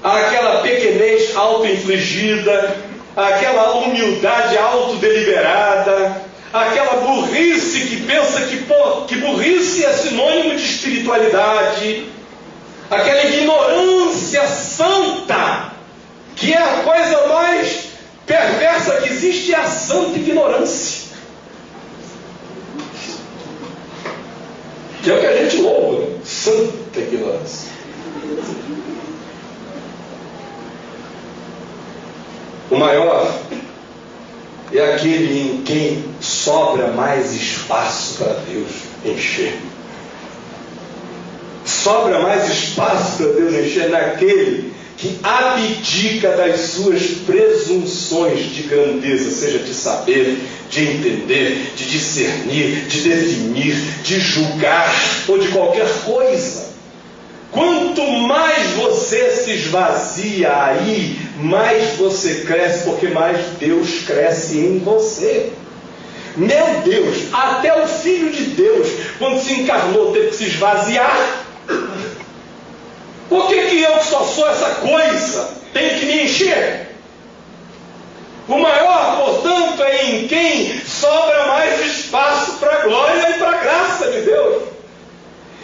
B: àquela pequenez auto-infligida, àquela humildade autodeliberada, àquela burrice que pensa que burrice é sinônimo de espiritualidade, aquela ignorância santa, que é a coisa mais perversa que existe, é a santa ignorância. Que é o que a gente louva, né? Santa ignorância. O maior é aquele em quem sobra mais espaço para Deus encher. Sobra mais espaço para Deus encher naquele que abdica das suas presunções de grandeza, seja de saber, de entender, de discernir, de definir, de julgar ou de qualquer coisa. Quanto mais você se esvazia aí, mais você cresce, porque mais Deus cresce em você. Meu Deus, até o Filho de Deus, quando se encarnou, teve que se esvaziar. Por que eu que só sou essa coisa tenho que me encher? O maior, portanto, é em quem sobra mais espaço para a glória e para a graça de Deus.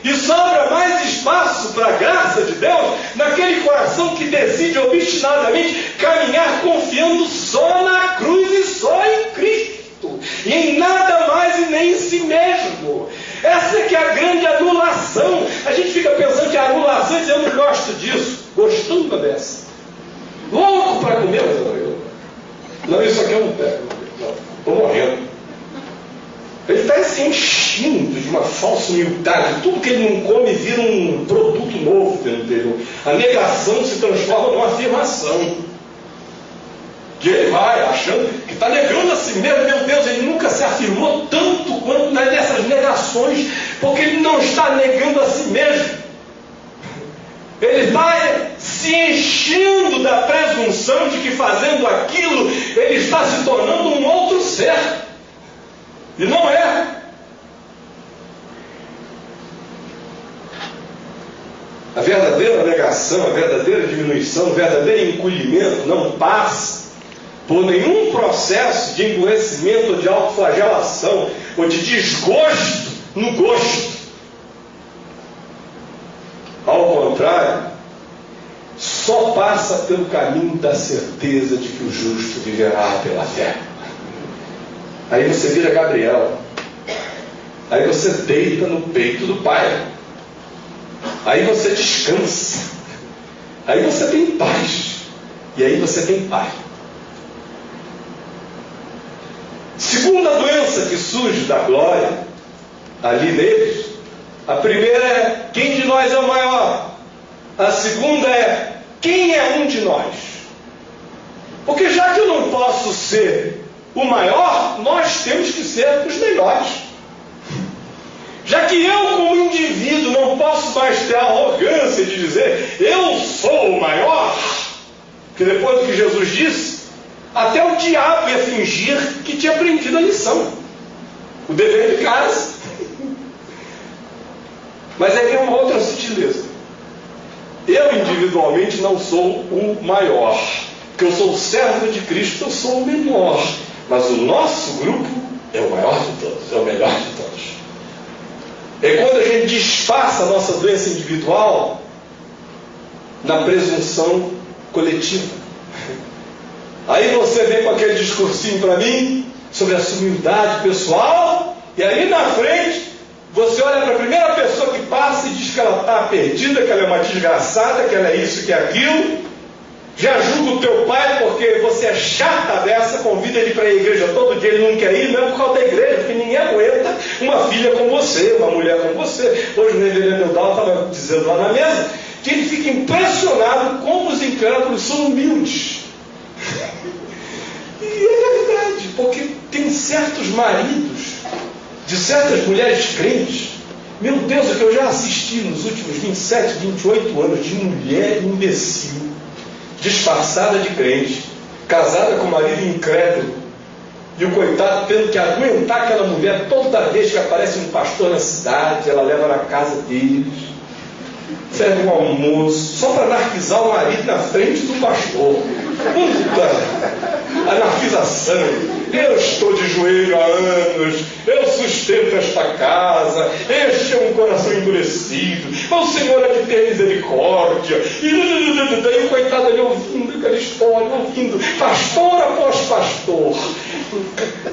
B: E sobra mais espaço para a graça de Deus naquele coração que decide obstinadamente caminhar confiando só na cruz e só em Cristo. E em nada mais e nem em si mesmo. Essa é que é a grande anulação. A gente fica pensando que a anulação é dizer, eu não gosto disso. Gostando dessa. Louco para comer, mas não, isso aqui eu não pego. Estou morrendo. Ele está se enchendo de uma falsa humildade. Tudo que ele não come vira um produto novo dentro dele. A negação se transforma numa afirmação. Que ele vai achando que está negando a si mesmo. Meu Deus, ele nunca se afirmou tanto quanto nessas negações, porque ele não está negando a si mesmo. Ele está se enchendo da presunção de que fazendo aquilo, ele está se tornando um outro ser. E não é. A verdadeira negação, a verdadeira diminuição, o verdadeiro encolhimento não passa por nenhum processo de emburrecimento ou de autoflagelação ou de desgosto no gosto. Ao contrário, só passa pelo caminho da certeza de que o justo viverá pela fé. Aí você vira Gabriel. Aí você deita no peito do Pai. Aí você descansa. Aí você tem paz. E aí você tem Pai. Segunda doença que surge da glória, ali neles, a primeira é: quem de nós é o maior? A segunda é: quem é um de nós? Porque já que eu não posso ser o maior, nós temos que ser os melhores. Já que eu, como indivíduo, não posso mais ter a arrogância de dizer eu sou o maior, porque depois do que Jesus disse, até o diabo ia fingir que tinha aprendido a lição, o dever de casa. Mas aí vem uma outra sutileza. Eu individualmente não sou o maior, porque eu sou o servo de Cristo, eu sou o menor. Mas o nosso grupo é o maior de todos, é o melhor de todos. É quando a gente disfarça a nossa doença individual na presunção coletiva. Aí você vem com aquele discursinho para mim sobre a sua humildade pessoal, e aí na frente você olha para a primeira pessoa que passa e diz que ela está perdida, que ela é uma desgraçada, que ela é isso, que é aquilo. Já julga o teu pai porque você é chata dessa, convida ele para a igreja todo dia, ele não quer ir, não é por causa da igreja, porque ninguém aguenta uma filha com você, uma mulher com você. Hoje o reverendo Eudal estava dizendo lá na mesa que ele fica impressionado como os incrédulos são humildes. E é verdade, porque tem certos maridos de certas mulheres crentes, meu Deus, o que eu já assisti nos últimos 27, 28 anos de mulher imbecil, disfarçada de crente, casada com um marido incrédulo, e o coitado tendo que aguentar aquela mulher toda vez que aparece um pastor na cidade, ela leva na casa deles, serve um almoço, só para anarquizar o marido na frente do pastor. Puta anarquização. Eu estou de joelho há anos, eu sustento esta casa, este é um coração endurecido, mas o Senhor é de ter misericórdia. E o coitado ali ouvindo aquela história, ouvindo pastor após pastor,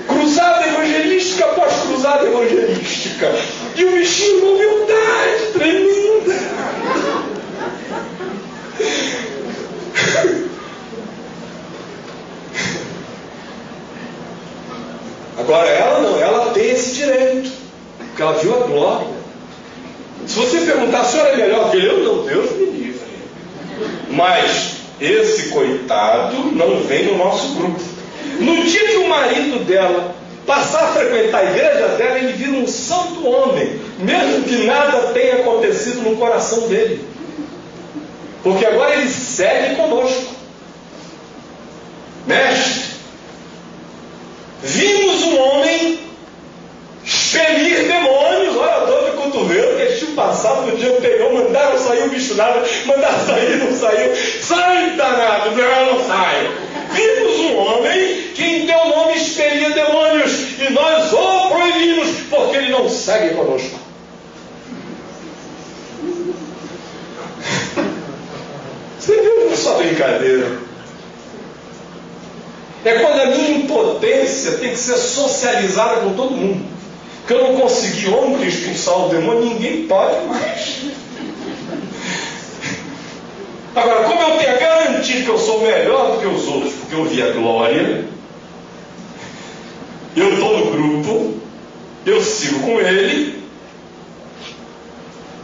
B: cruzada evangelística após cruzada evangelística, e o bichinho uma humildade tremenda. Agora ela não, ela tem esse direito, porque ela viu a glória. Se você perguntar, a senhora é melhor que eu? Não, Deus me livre. Mas esse coitado não vem no nosso grupo. No dia que o marido dela passar a frequentar a igreja dela, ele vira um santo homem, mesmo que nada tenha acontecido no coração dele. Porque agora ele segue conosco. Mestre, vimos um homem expelir demônios, orador de cotovelo, que eles tinham passado no dia anterior, mandaram sair o bicho nada, mandaram sair, não saiu, sai danado, não sai. Vimos um homem que em teu nome expelia demônios, e nós o proibimos, porque ele não segue conosco. Você viu só brincadeira? É quando a minha impotência tem que ser socializada com todo mundo. Porque eu não consegui ontem expulsar o demônio, ninguém pode mais. Agora, como eu tenho a garantia que eu sou melhor do que os outros, porque eu vi a glória, eu estou no grupo, eu sigo com ele.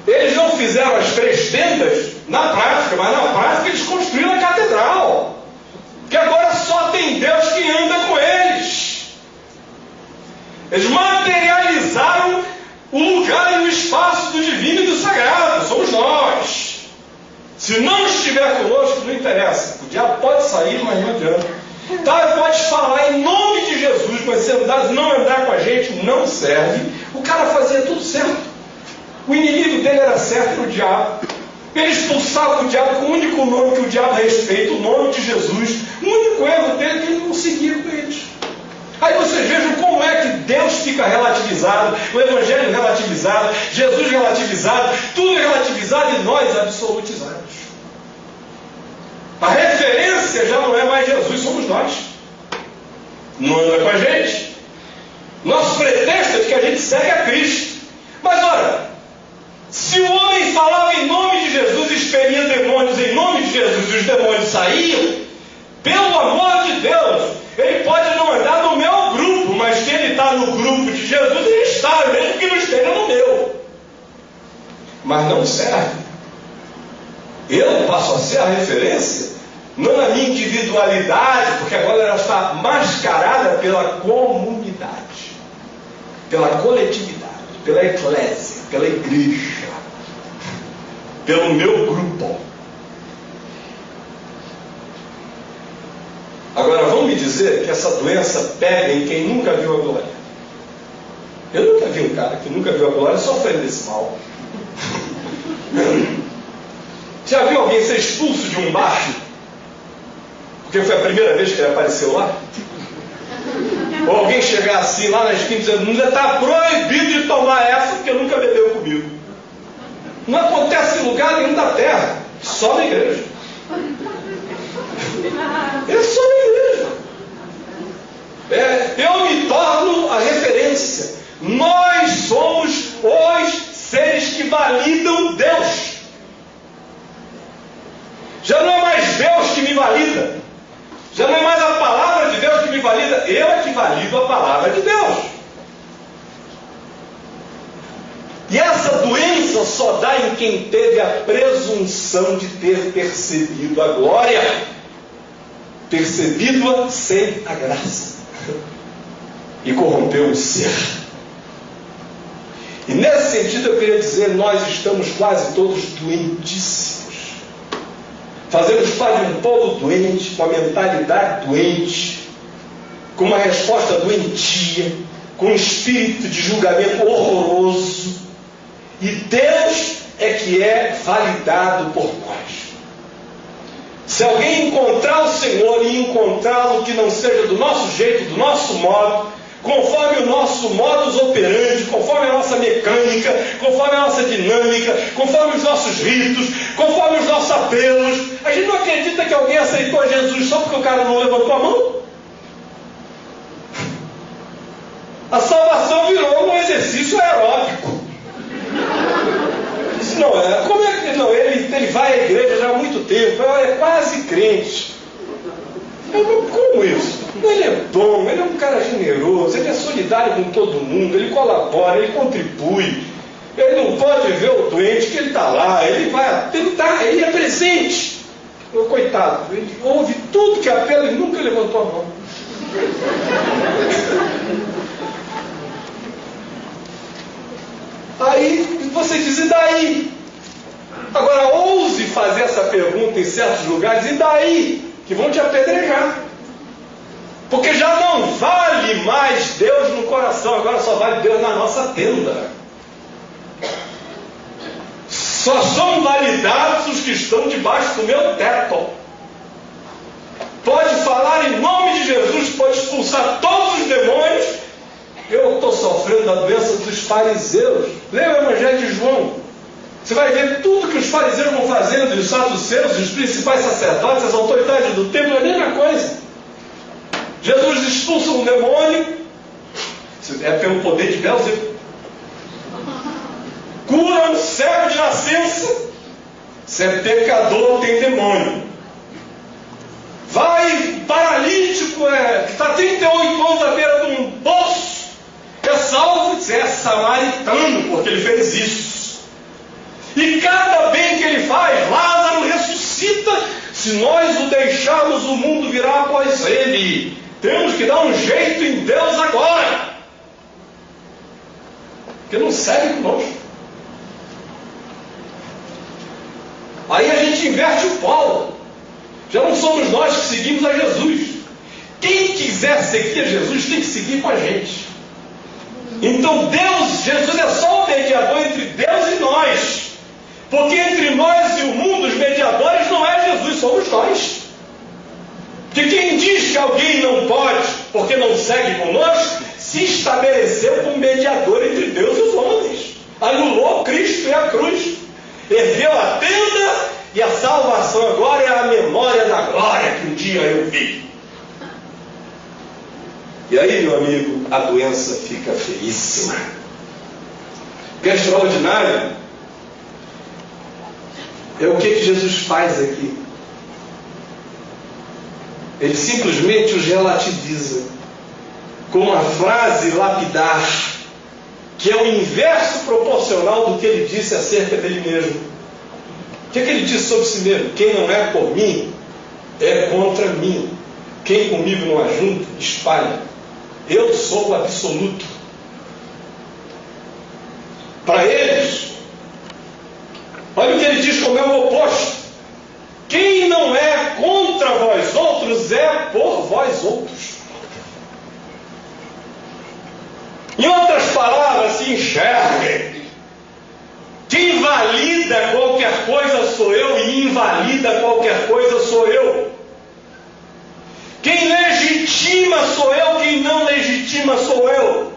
B: Eles não fizeram as 3 tendas na prática, mas na prática eles construíram a catedral. Que agora só tem Deus que anda com eles. Eles materializaram o lugar e o espaço do divino e do sagrado. Somos nós. Se não estiver conosco, não interessa. O diabo pode sair, mas não adianta. Tá, pode falar em nome de Jesus, mas se não andar com a gente, não serve. O cara fazia tudo certo. O inimigo dele era certo, era o diabo. Ele expulsava o diabo com o único nome que o diabo respeita, o nome de Jesus. O único erro dele é que ele não seguia com eles. Aí vocês vejam como é que Deus fica relativizado, o Evangelho relativizado, Jesus relativizado, tudo relativizado e nós absolutizados. A referência já não é mais Jesus, somos nós. Não anda com a gente. Nosso pretexto é de que a gente segue a Cristo. Mas ora, se o homem falava em nome de Jesus e expelia demônios em nome de Jesus e os demônios saíam, pelo amor de Deus, ele pode não andar no meu grupo, mas se ele está no grupo de Jesus, ele está, mesmo que não esteja no meu. Mas não serve. Eu passo a ser a referência, não na minha individualidade, porque agora ela está mascarada pela comunidade, pela coletividade, pela eclésia, pela igreja, pelo meu grupo. Agora, vão me dizer que essa doença pega em quem nunca viu a glória. Eu nunca vi um cara que nunca viu a glória sofrendo desse mal. Já viu alguém ser expulso de um bar? Porque foi a primeira vez que ele apareceu lá? Ou alguém chegar assim lá na esquina dizendo: não está proibido de tomar essa porque nunca bebeu comigo. Não acontece em lugar nenhum da terra, só na igreja. É só na igreja. Eu me torno a referência. Nós somos os seres que validam Deus. Já não é mais Deus que me valida. Já não é mais a palavra de Deus que me valida. Eu é que valido a palavra de Deus. E essa doença só dá em quem teve a presunção de ter percebido a glória, percebido-a sem a graça, e corrompeu o ser. E nesse sentido eu queria dizer, nós estamos quase todos doentíssimos. Fazemos parte de um povo doente, com a mentalidade doente, com uma resposta doentia, com um espírito de julgamento horroroso. E Deus é que é validado por nós. Se alguém encontrar o Senhor e encontrá-lo que não seja do nosso jeito, do nosso modo, conforme o nosso modus operandi, conforme a nossa mecânica, conforme a nossa dinâmica, conforme os nossos ritos, conforme os nossos apelos, a gente não acredita que alguém aceitou Jesus só porque o cara não levantou a mão? A salvação virou um exercício aeróbico. Isso não é. Como é que não? Ele vai à igreja já há muito tempo, é quase crente. Como isso? Ele é bom, ele é um cara generoso, ele é solidário com todo mundo, ele colabora, ele contribui. Ele não pode ver o doente que ele está lá, ele é presente. Coitado, ele ouve tudo que apela e nunca levantou a mão. Aí você diz: e daí? Agora ouse fazer essa pergunta em certos lugares: e daí? Que vão te apedrejar. Porque já não vale mais Deus no coração, agora só vale Deus na nossa tenda. Só são validados os que estão debaixo do meu teto. Pode falar em nome de Jesus, pode expulsar todos os demônios. Eu estou sofrendo da doença dos fariseus. Leia o Evangelho de João. Você vai ver tudo que os fariseus vão fazendo, os saduceus, os principais sacerdotes, as autoridades do templo, é a mesma coisa. Jesus expulsa um demônio, é pelo poder de Beelzebub. Cura um cego de nascença, se é pecador, tem demônio. Vai paralítico, que está 38 anos à beira de um poço, é salvo, é samaritano, porque ele fez isso. E cada bem que ele faz, Lázaro ressuscita. Se nós o deixarmos, o mundo virá após ele. Temos que dar um jeito em Deus agora, porque não segue conosco. Aí a gente inverte o polo. Já não somos nós que seguimos a Jesus. Quem quiser seguir a Jesus tem que seguir com a gente. Então Jesus é só o mediador entre Deus e nós. Porque entre nós e o mundo, os mediadores não é Jesus, somos nós. Porque quem diz que alguém não pode, porque não segue conosco, se estabelece ergueu a tenda, e a salvação agora é a memória da glória que um dia eu vi. E aí, meu amigo, a doença fica feíssima. O que é extraordinário é o que Jesus faz aqui. Ele simplesmente os relativiza com uma frase lapidar, que é o inverso proporcional do que ele disse acerca dele mesmo. O que ele disse sobre si mesmo? Quem não é por mim, é contra mim. Quem comigo não ajunta, espalha. Eu sou o absoluto. Para eles, olha o que ele diz como é o oposto. Quem não é contra vós outros, é por vós outros. Em outras palavras, se enxerguem. Quem valida qualquer coisa sou eu, e invalida qualquer coisa sou eu. Quem legitima sou eu, quem não legitima sou eu.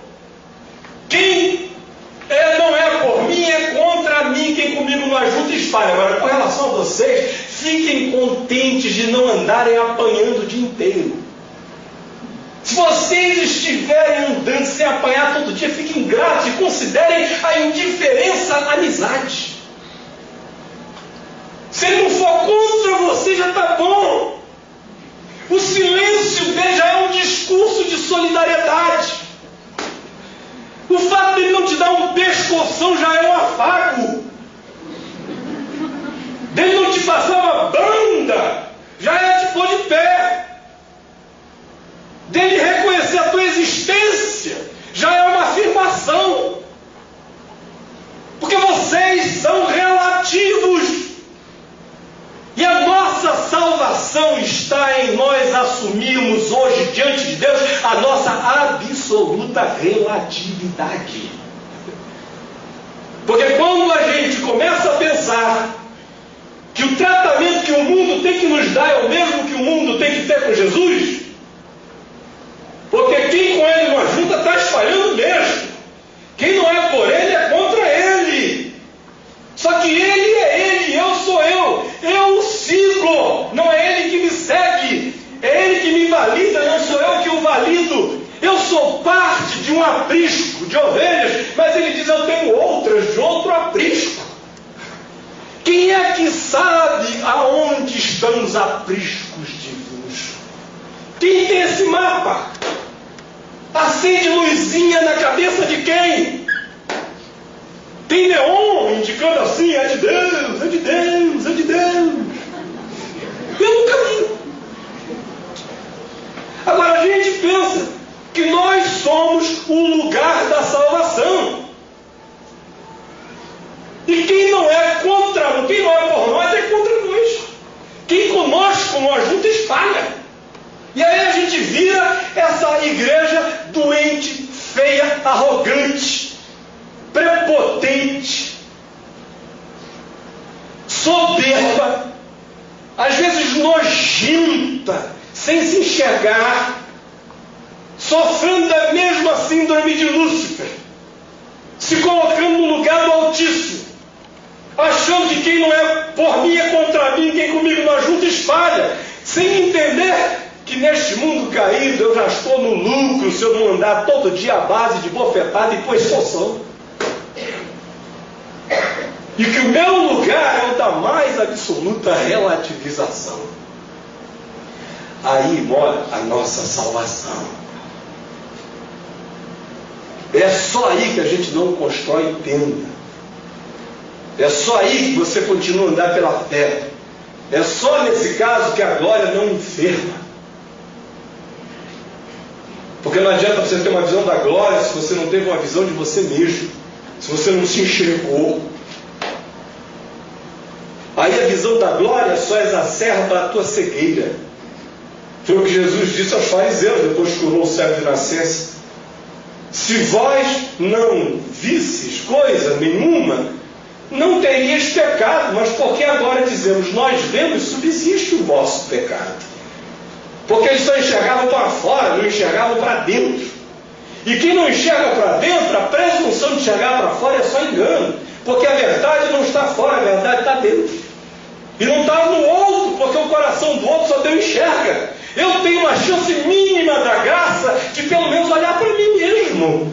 B: Quem não é por mim, é contra mim. Quem comigo não ajuda, espalha. Agora, com relação a vocês, fiquem contentes de não andarem apanhando o dia inteiro. Se vocês estiverem andando sem apanhar todo dia, fiquem gratos e considerem a indiferença amizade. Se ele não for contra você, já está bom. O silêncio dele já é um discurso de solidariedade. O fato dele não te dar um pescoção já é um afago. Dele não te passar uma banda já é te pôr de pé. Dele reconhecer a tua existência já é uma afirmação. Porque vocês são relativos. E a nossa salvação está em nós assumirmos hoje diante de Deus a nossa absoluta relatividade. Porque quando a gente começa a pensar que o tratamento que o mundo tem que nos dar é o mesmo que o mundo tem que ter com Jesus, porque quem com ele não ajuda está espalhando mesmo. Quem não é por ele é contra ele. Só que ele é ele, eu sou eu. Eu o sigo, não é ele que me segue. É ele que me valida, não sou eu que o valido. Eu sou parte de um aprisco de ovelhas, mas ele diz, eu tenho outras de outro aprisco. Quem é que sabe aonde estão os apriscos divinos? Quem tem esse mapa? Acende luzinha na cabeça de quem? Tem neon indicando assim, é de Deus, é de Deus, é de Deus. Eu nunca vi. Agora a gente pensa que nós somos o lugar da salvação. E quem não é contra, quem não é por nós, é contra nós. Quem conosco não ajuda, espalha. E aí a gente vira essa igreja doente, feia, arrogante, prepotente, soberba, às vezes nojenta, sem se enxergar, sofrendo da mesma síndrome de Lúcifer, se colocando no lugar do Altíssimo, achando que quem não é por mim é contra mim, quem comigo não ajuda, espalha, sem entender que neste mundo caído eu já estou no lucro se eu não andar todo dia à base de bofetada e coerção. E que o meu lugar é o da mais absoluta relativização. Aí mora a nossa salvação. É só aí que a gente não constrói tenda. É só aí que você continua a andar pela fé. É só nesse caso que a glória não enferma. Porque não adianta você ter uma visão da glória se você não teve uma visão de você mesmo. Se você não se enxergou. Aí a visão da glória só exacerba a tua cegueira. Foi o que Jesus disse aos fariseus depois que curou o cego de nascença. Se vós não visses coisa nenhuma, não terias pecado. Mas porque agora dizemos, nós vemos, subsiste o vosso pecado. Porque eles só enxergavam para fora, não enxergavam para dentro. E quem não enxerga para dentro, a presunção de enxergar para fora é só engano. porque a verdade não está fora, a verdade está dentro. E não está no outro, porque o coração do outro só Deus enxerga. Eu tenho uma chance mínima da graça de pelo menos olhar para mim mesmo.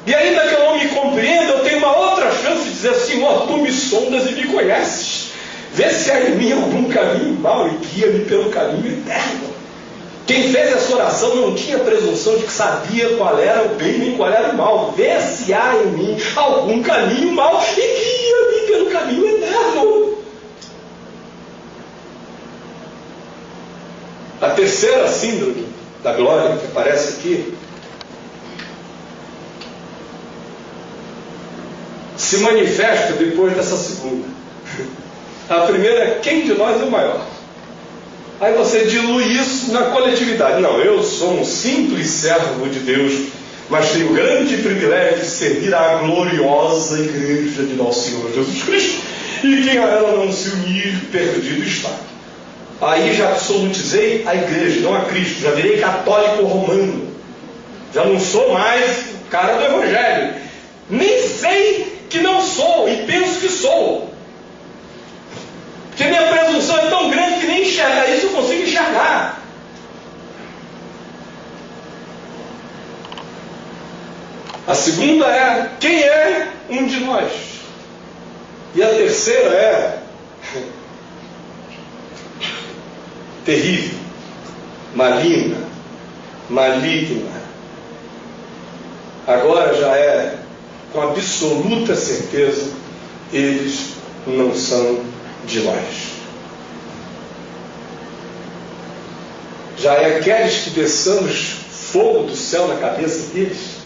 B: E ainda que eu não me compreenda, eu tenho uma outra chance de dizer: Senhor, tu me sondas e me conheces. Vê se há em mim algum caminho mau e guia-me pelo caminho eterno. Quem fez essa oração não tinha presunção de que sabia qual era o bem nem qual era o mal. Vê se há em mim algum caminho mau e guia-me pelo caminho eterno. A terceira síndrome da glória que aparece aqui se manifesta depois dessa segunda. A primeira é: quem de nós é o maior? Aí você dilui isso na coletividade. Não, eu sou um simples servo de Deus, mas tenho o grande privilégio de servir à gloriosa igreja de nosso Senhor Jesus Cristo, e quem a ela não se unir, perdido está. Aí já absolutizei a igreja, não a Cristo. Já virei católico romano. Já não sou mais o cara do evangelho. Nem sei que não sou, e penso que sou. Porque minha presunção é tão grande que nem enxergar isso eu consigo enxergar. A segunda é: quem é um de nós? E a terceira é terrível, maligna. Agora já é com absoluta certeza: eles não são de nós. Já é queres que desçamos fogo do céu na cabeça deles?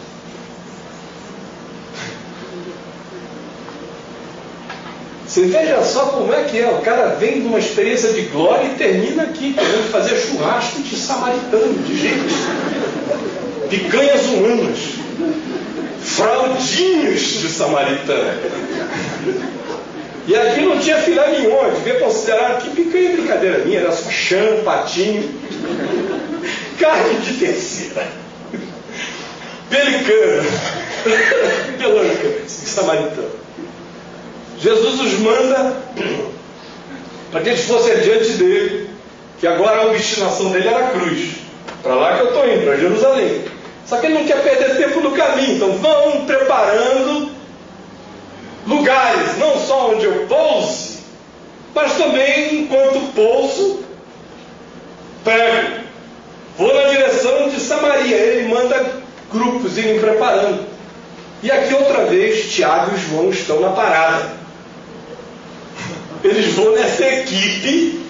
B: Você veja só como é que é. O cara vem de uma experiência de glória e termina aqui querendo fazer churrasco de samaritano, de gente, picanhas humanas, fraldinhos de samaritano. E aqui não tinha filé mignon, devia considerar que picanha brincadeira minha, era só chã, patinho, carne de terceira, pelicana, pelanca, samaritano. Jesus os manda para que eles fossem adiante dele, que agora a obstinação dele era a cruz. Para lá que eu estou indo, para Jerusalém. Só que ele não quer perder tempo no caminho, então vão preparando lugares, não só onde eu pouse, mas também, enquanto pouso, prego. Vou na direção de Samaria. Ele manda grupos irem preparando. E aqui outra vez Tiago e João estão na parada. Eles vão nessa equipe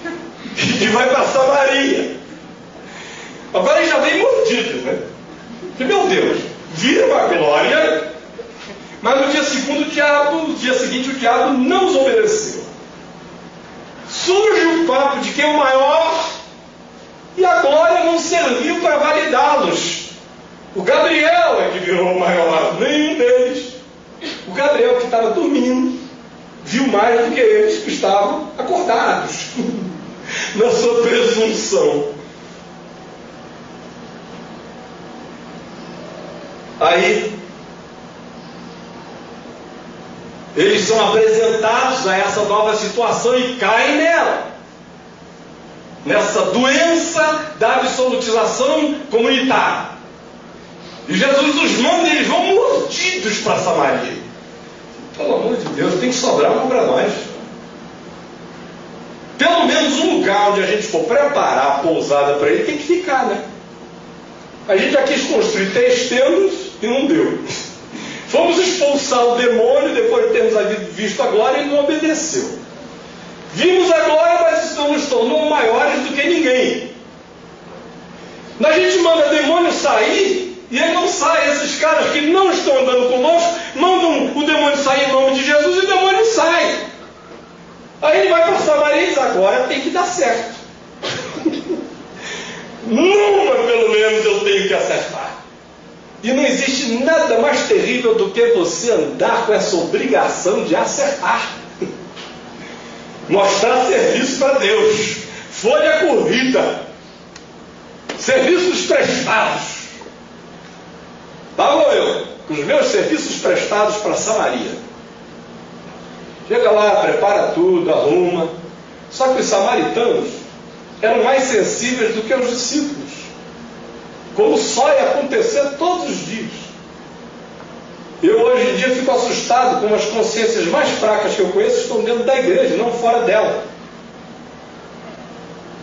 B: que vai para Samaria. Agora eles já vem mordidos, né? Porque, meu Deus, vira uma glória, mas no dia seguinte o diabo não os obedeceu. Surge o papo de quem é o maior, e a glória não serviu para validá-los. O Gabriel é que virou o maior, nenhum deles. O Gabriel, que estava dormindo, viu mais do que eles que estavam acordados na sua presunção. Aí eles são apresentados a essa nova situação e caem nela, nessa doença da absolutização comunitária. E Jesus os manda e eles vão mordidos para Samaria. Pelo amor de Deus, tem que sobrar um para nós. Pelo menos um lugar onde a gente for preparar a pousada para ele tem que ficar, né? A gente já quis construir 3 tendas e não deu. Fomos expulsar o demônio depois de termos visto a glória e ele não obedeceu. Vimos a glória, mas isso não nos tornou maiores do que ninguém. A gente manda demônio sair e ele não sai. Esses caras que não estão andando conosco mandam o demônio sair em nome de Jesus e o demônio sai. Aí ele vai para Samaria e diz: agora tem que dar certo. Numa pelo menos eu tenho que acertar. E não existe nada mais terrível do que você andar com essa obrigação de acertar. Mostrar serviço para Deus. Folha corrida. Serviços prestados. Lá vou eu, com os meus serviços prestados para Samaria. Chega lá, prepara tudo, arruma. Só que os samaritanos eram mais sensíveis do que os discípulos, como só ia acontecer todos os dias. Eu hoje em dia fico assustado com as consciências mais fracas que eu conheço estão dentro da igreja, não fora dela.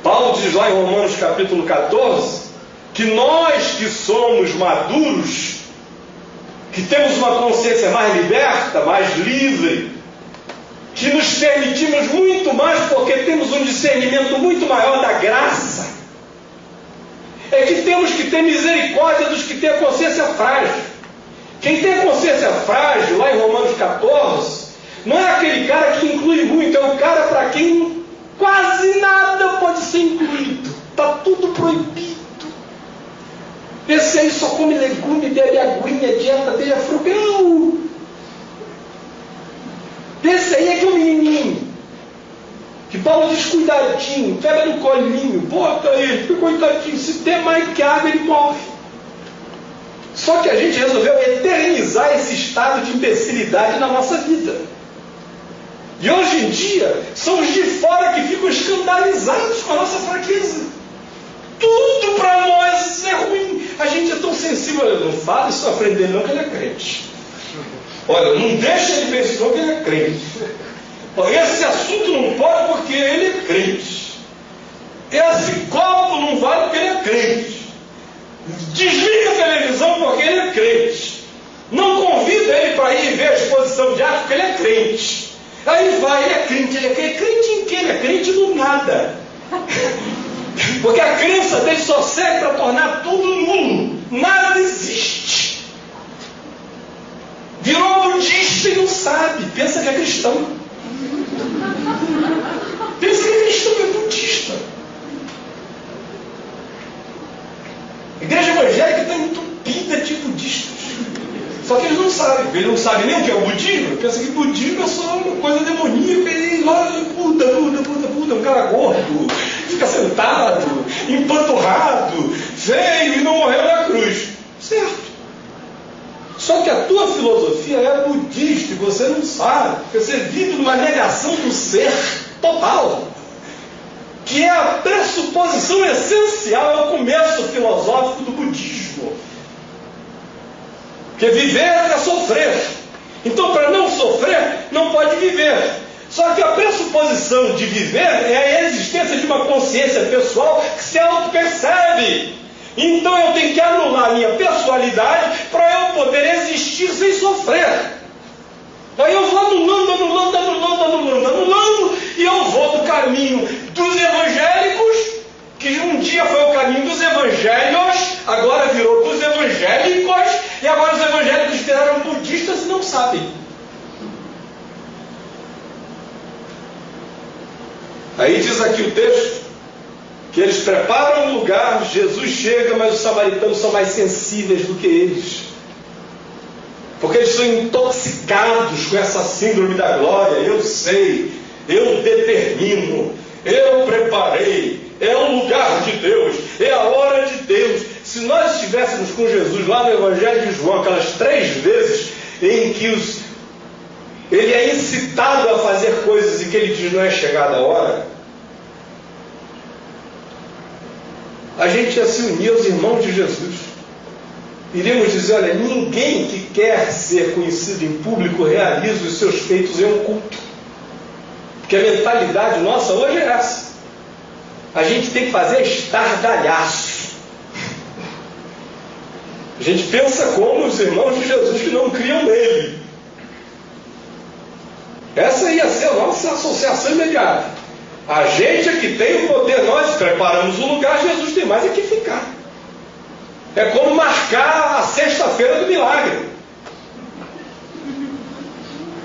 B: Paulo diz lá em Romanos capítulo 14, que nós que somos maduros, que temos uma consciência mais liberta, mais livre, que nos permitimos muito mais porque temos um discernimento muito maior da graça, é que temos que ter misericórdia dos que têm a consciência frágil. Quem tem a consciência frágil, lá em Romanos 14, não é aquele cara que inclui muito, é o cara para quem quase nada pode ser incluído. Está tudo proibido. Esse aí só come legume, bebe aguinha, dieta dele é frugal. Esse aí é que é o menininho. Que Paulo diz, cuidadinho, pega no colinho, bota ele, fica coitadinho. Se der mais que água, ele morre. Só que a gente resolveu eternizar esse estado de imbecilidade na nossa vida. E hoje em dia, são os de fora que ficam escandalizados com a nossa fraqueza. Tudo para nós é ruim. A gente é tão sensível. Olha, não fala isso à frente dele não, que ele é crente. Olha, não deixa ele ver isso não, que ele é crente. Olha, esse assunto não pode porque ele é crente. Esse copo não vale porque ele é crente. Desliga a televisão porque ele é crente. Não convida ele para ir ver a exposição de arte porque ele é crente. Aí vai, ele é crente. Ele é crente em quê? Ele é crente no nada. Porque a crença dele só serve para tornar tudo nulo. Nada existe. Virou budista e não sabe. Pensa que é cristão. Pensa que é cristão, é budista. A igreja evangélica está entupida de budistas. Só que eles não sabem. Eles não sabem nem o que é o budismo. Pensa que budismo é só uma coisa demoníaca. E lá, Buda, um cara gordo, fica sentado, empanturrado, feio e não morreu na cruz. Certo. Só que a tua filosofia é budista e você não sabe. Porque você vive numa negação do ser total, que é a pressuposição essencial, é o começo filosófico do budismo. Porque viver é sofrer. Então, para não sofrer, não pode viver. Só que a pressuposição de viver é a existência de uma consciência pessoal que se auto-percebe. Então eu tenho que anular a minha pessoalidade para eu poder existir sem sofrer. Aí eu vou anulando, e eu vou do caminho dos evangélicos, que um dia foi o caminho dos evangelhos, agora virou dos evangélicos, e agora os evangélicos viraram budistas e não sabem. Aí diz aqui o texto, que eles preparam um lugar, Jesus chega, mas os samaritanos são mais sensíveis do que eles. Porque eles são intoxicados com essa síndrome da glória. Eu sei, eu determino, eu preparei, é o lugar de Deus, é a hora de Deus. Se nós estivéssemos com Jesus lá no Evangelho de João, aquelas 3 vezes em que ele é incitado a fazer coisas e que ele diz não é chegada a hora, a gente ia se unir aos irmãos de Jesus. Iríamos dizer, olha, ninguém que quer ser conhecido em público realiza os seus feitos em um culto. Porque a mentalidade nossa hoje é essa. A gente tem que fazer estardalhaço. A gente pensa como os irmãos de Jesus que não criam nele. Essa ia ser a nossa associação imediata. A gente é que tem o poder, nós preparamos o lugar, Jesus tem mais é que ficar. É como marcar a sexta-feira do milagre.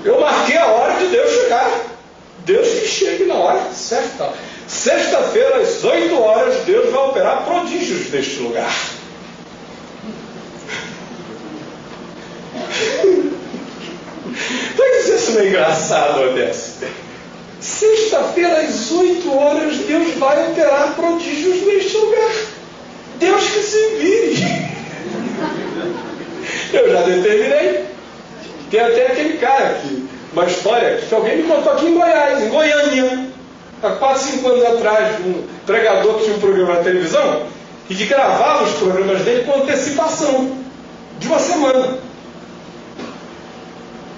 B: Eu marquei a hora de Deus chegar. Deus que chegue na hora certa. Sexta-feira, às 8 horas, Deus vai operar prodígios neste lugar. Vai dizer isso meio engraçado, Odessa. Sexta-feira, às 8 horas, Deus vai operar prodígios neste lugar. Deus que se vire. Eu já determinei. Tem até aquele cara que uma história que alguém me contou aqui em Goiás, em Goiânia, há 4, 5 anos atrás, um pregador que tinha um programa na televisão e que gravava os programas dele com antecipação de uma semana.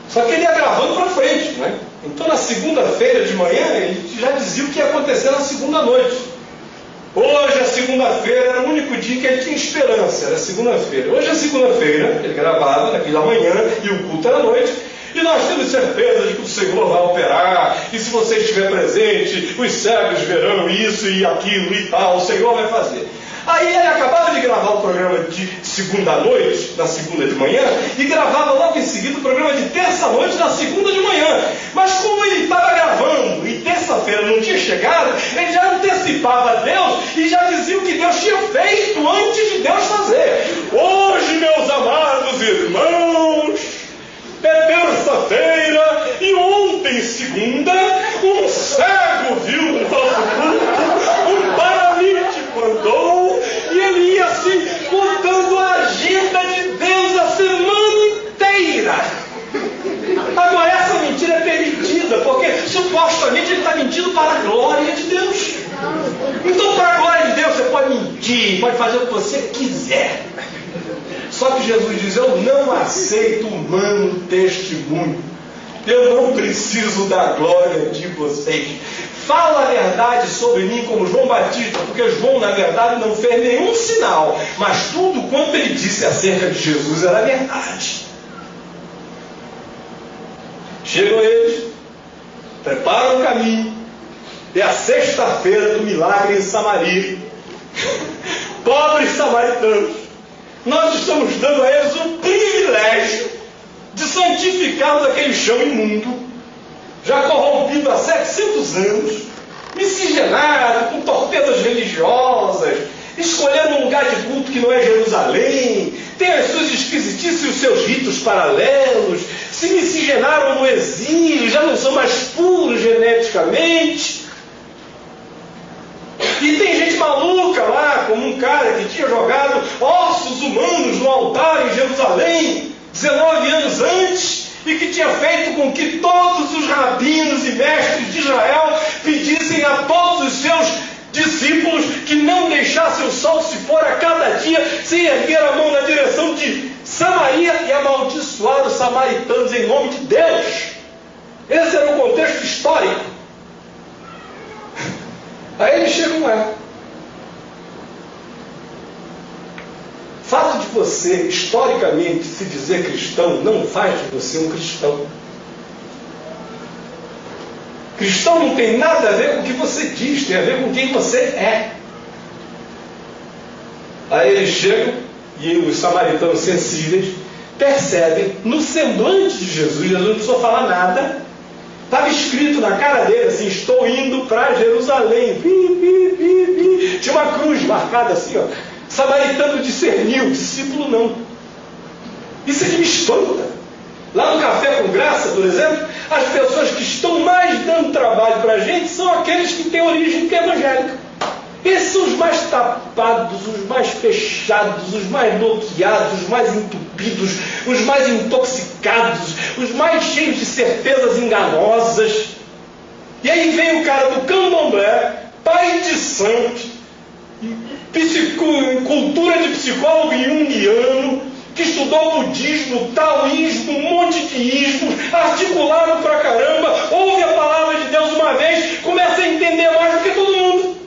B: Só que ele ia gravando para frente, né? Então na segunda-feira de manhã ele já dizia o que ia acontecer na segunda noite. Hoje, a segunda-feira, era o único dia que ele tinha esperança, era segunda-feira. Hoje é segunda-feira, ele gravava naquela manhã e o culto era à noite. E nós temos certeza de que o Senhor vai operar, e se você estiver presente, os cegos verão isso e aquilo e tal, o Senhor vai fazer. Aí ele acabava de gravar o programa de segunda-noite, na segunda de manhã, e gravava logo em seguida o programa de terça-noite, na segunda de manhã. Mas como ele estava gravando e terça-feira não tinha chegado, ele já antecipava Deus e já dizia o que Deus tinha feito antes de Deus fazer. Hoje, meus amados irmãos, é terça-feira e ontem, segunda, um cego viu no nosso culto, um paralítico andou, e ele ia assim contando a agenda de Deus a semana inteira. Agora essa mentira é permitida, porque supostamente ele está mentindo para a glória de Deus. Então, para a glória de Deus, você pode mentir, pode fazer o que você quiser. Só que Jesus diz: eu não aceito humano testemunho. Eu não preciso da glória de vocês. Fala a verdade sobre mim como João Batista, porque João, na verdade, não fez nenhum sinal, mas tudo quanto ele disse acerca de Jesus era verdade. Chegam eles, preparam o caminho, é a sexta-feira do milagre em Samaria. Pobres samaritanos, nós estamos dando a eles o privilégio de santificarmos aquele chão imundo, já corrompido há 700 anos, miscigenado com torpedas religiosas, escolhendo um lugar de culto que não é Jerusalém, tem as suas esquisitices e os seus ritos paralelos, se miscigenaram no exílio, já não são mais puros geneticamente. E tem gente maluca lá, como um cara que tinha jogado ossos humanos no altar em Jerusalém 19 anos antes, e que tinha feito com que todos os rabinos e mestres de Israel pedissem a todos os seus discípulos que não deixassem o sol se for a cada dia, sem erguer a mão na direção de Samaria e amaldiçoar os samaritanos em nome de Deus. Esse era o contexto histórico. Aí eles chegam lá. Fato de você, historicamente, se dizer cristão, não faz de você um cristão. Cristão não tem nada a ver com o que você diz, tem a ver com quem você é. Aí eles chegam, e os samaritanos sensíveis percebem no semblante de Jesus, Jesus não precisou falar nada, estava escrito na cara dele assim: estou indo para Jerusalém. Tinha uma cruz marcada assim, ó. Samaritano discerniu, discípulo não. Isso é que me espanta. Lá no Café com Graça, por exemplo, as pessoas que estão mais dando trabalho para a gente são aqueles que têm origem evangélica. Esses são os mais tapados, os mais fechados, os mais bloqueados, os mais entupidos, os mais intoxicados, os mais cheios de certezas enganosas. E aí vem o cara do candomblé, pai de santo, cultura de psicólogo junguiano, que estudou budismo, taoísmo, um monte de ismos, articulado pra caramba, ouve a palavra de Deus uma vez, começa a entender mais do que todo mundo.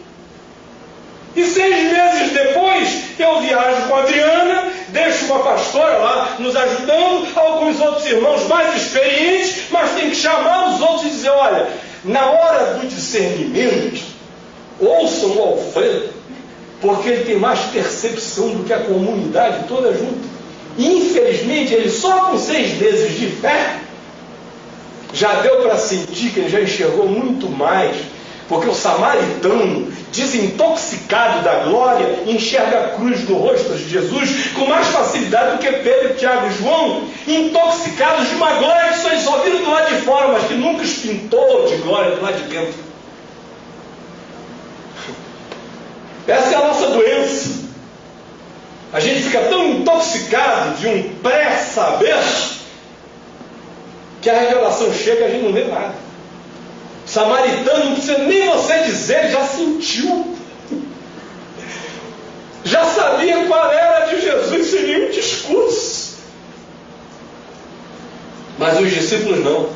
B: E 6 meses depois, eu viajo com a Adriana, deixo uma pastora lá nos ajudando, alguns outros irmãos mais experientes, mas tem que chamar os outros e dizer: olha, na hora do discernimento, ouçam o Alfredo, porque ele tem mais percepção do que a comunidade toda junta. E, infelizmente, ele só com 6 meses de fé já deu para sentir que ele já enxergou muito mais, porque o samaritano, desintoxicado da glória, enxerga a cruz no rosto de Jesus com mais facilidade do que Pedro, Tiago e João, intoxicados de uma glória que só viram do lado de fora, mas que nunca os pintou de glória do lado de dentro. Essa é a nossa doença. A gente fica tão intoxicado de um pré-saber que a revelação chega e a gente não vê nada. O samaritano, não precisa nem você dizer, ele já sentiu. Já sabia qual era de Jesus sem nenhum discurso. Mas os discípulos não.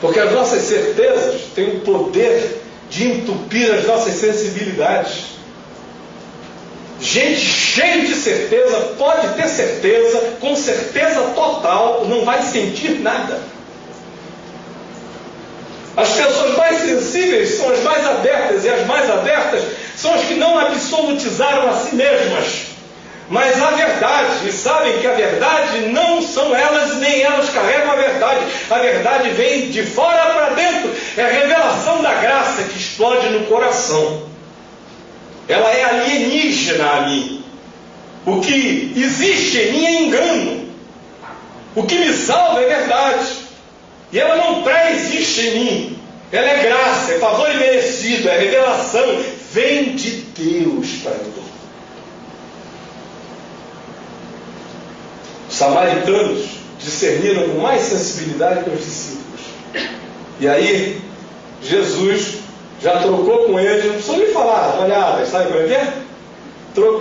B: Porque as nossas certezas têm o poder de entupir as nossas sensibilidades. Gente cheia de certeza pode ter certeza, com certeza total, não vai sentir nada. As pessoas mais sensíveis são as mais abertas, e as mais abertas são as que não absolutizaram a si mesmas, mas a verdade, e sabem que a verdade não são elas, nem elas carregam a verdade. A verdade vem de fora para dentro, é a revelação da graça que explode no coração. Ela é alienígena a mim. O que existe em mim é engano. O que me salva é verdade. E ela não pré-existe em mim. Ela é graça, é favor imerecido, é revelação. Vem de Deus para mim. Os samaritanos discerniram com mais sensibilidade que os discípulos. E aí, Jesus já trocou com eles, não precisou nem falar, olhada, sabe como é que é?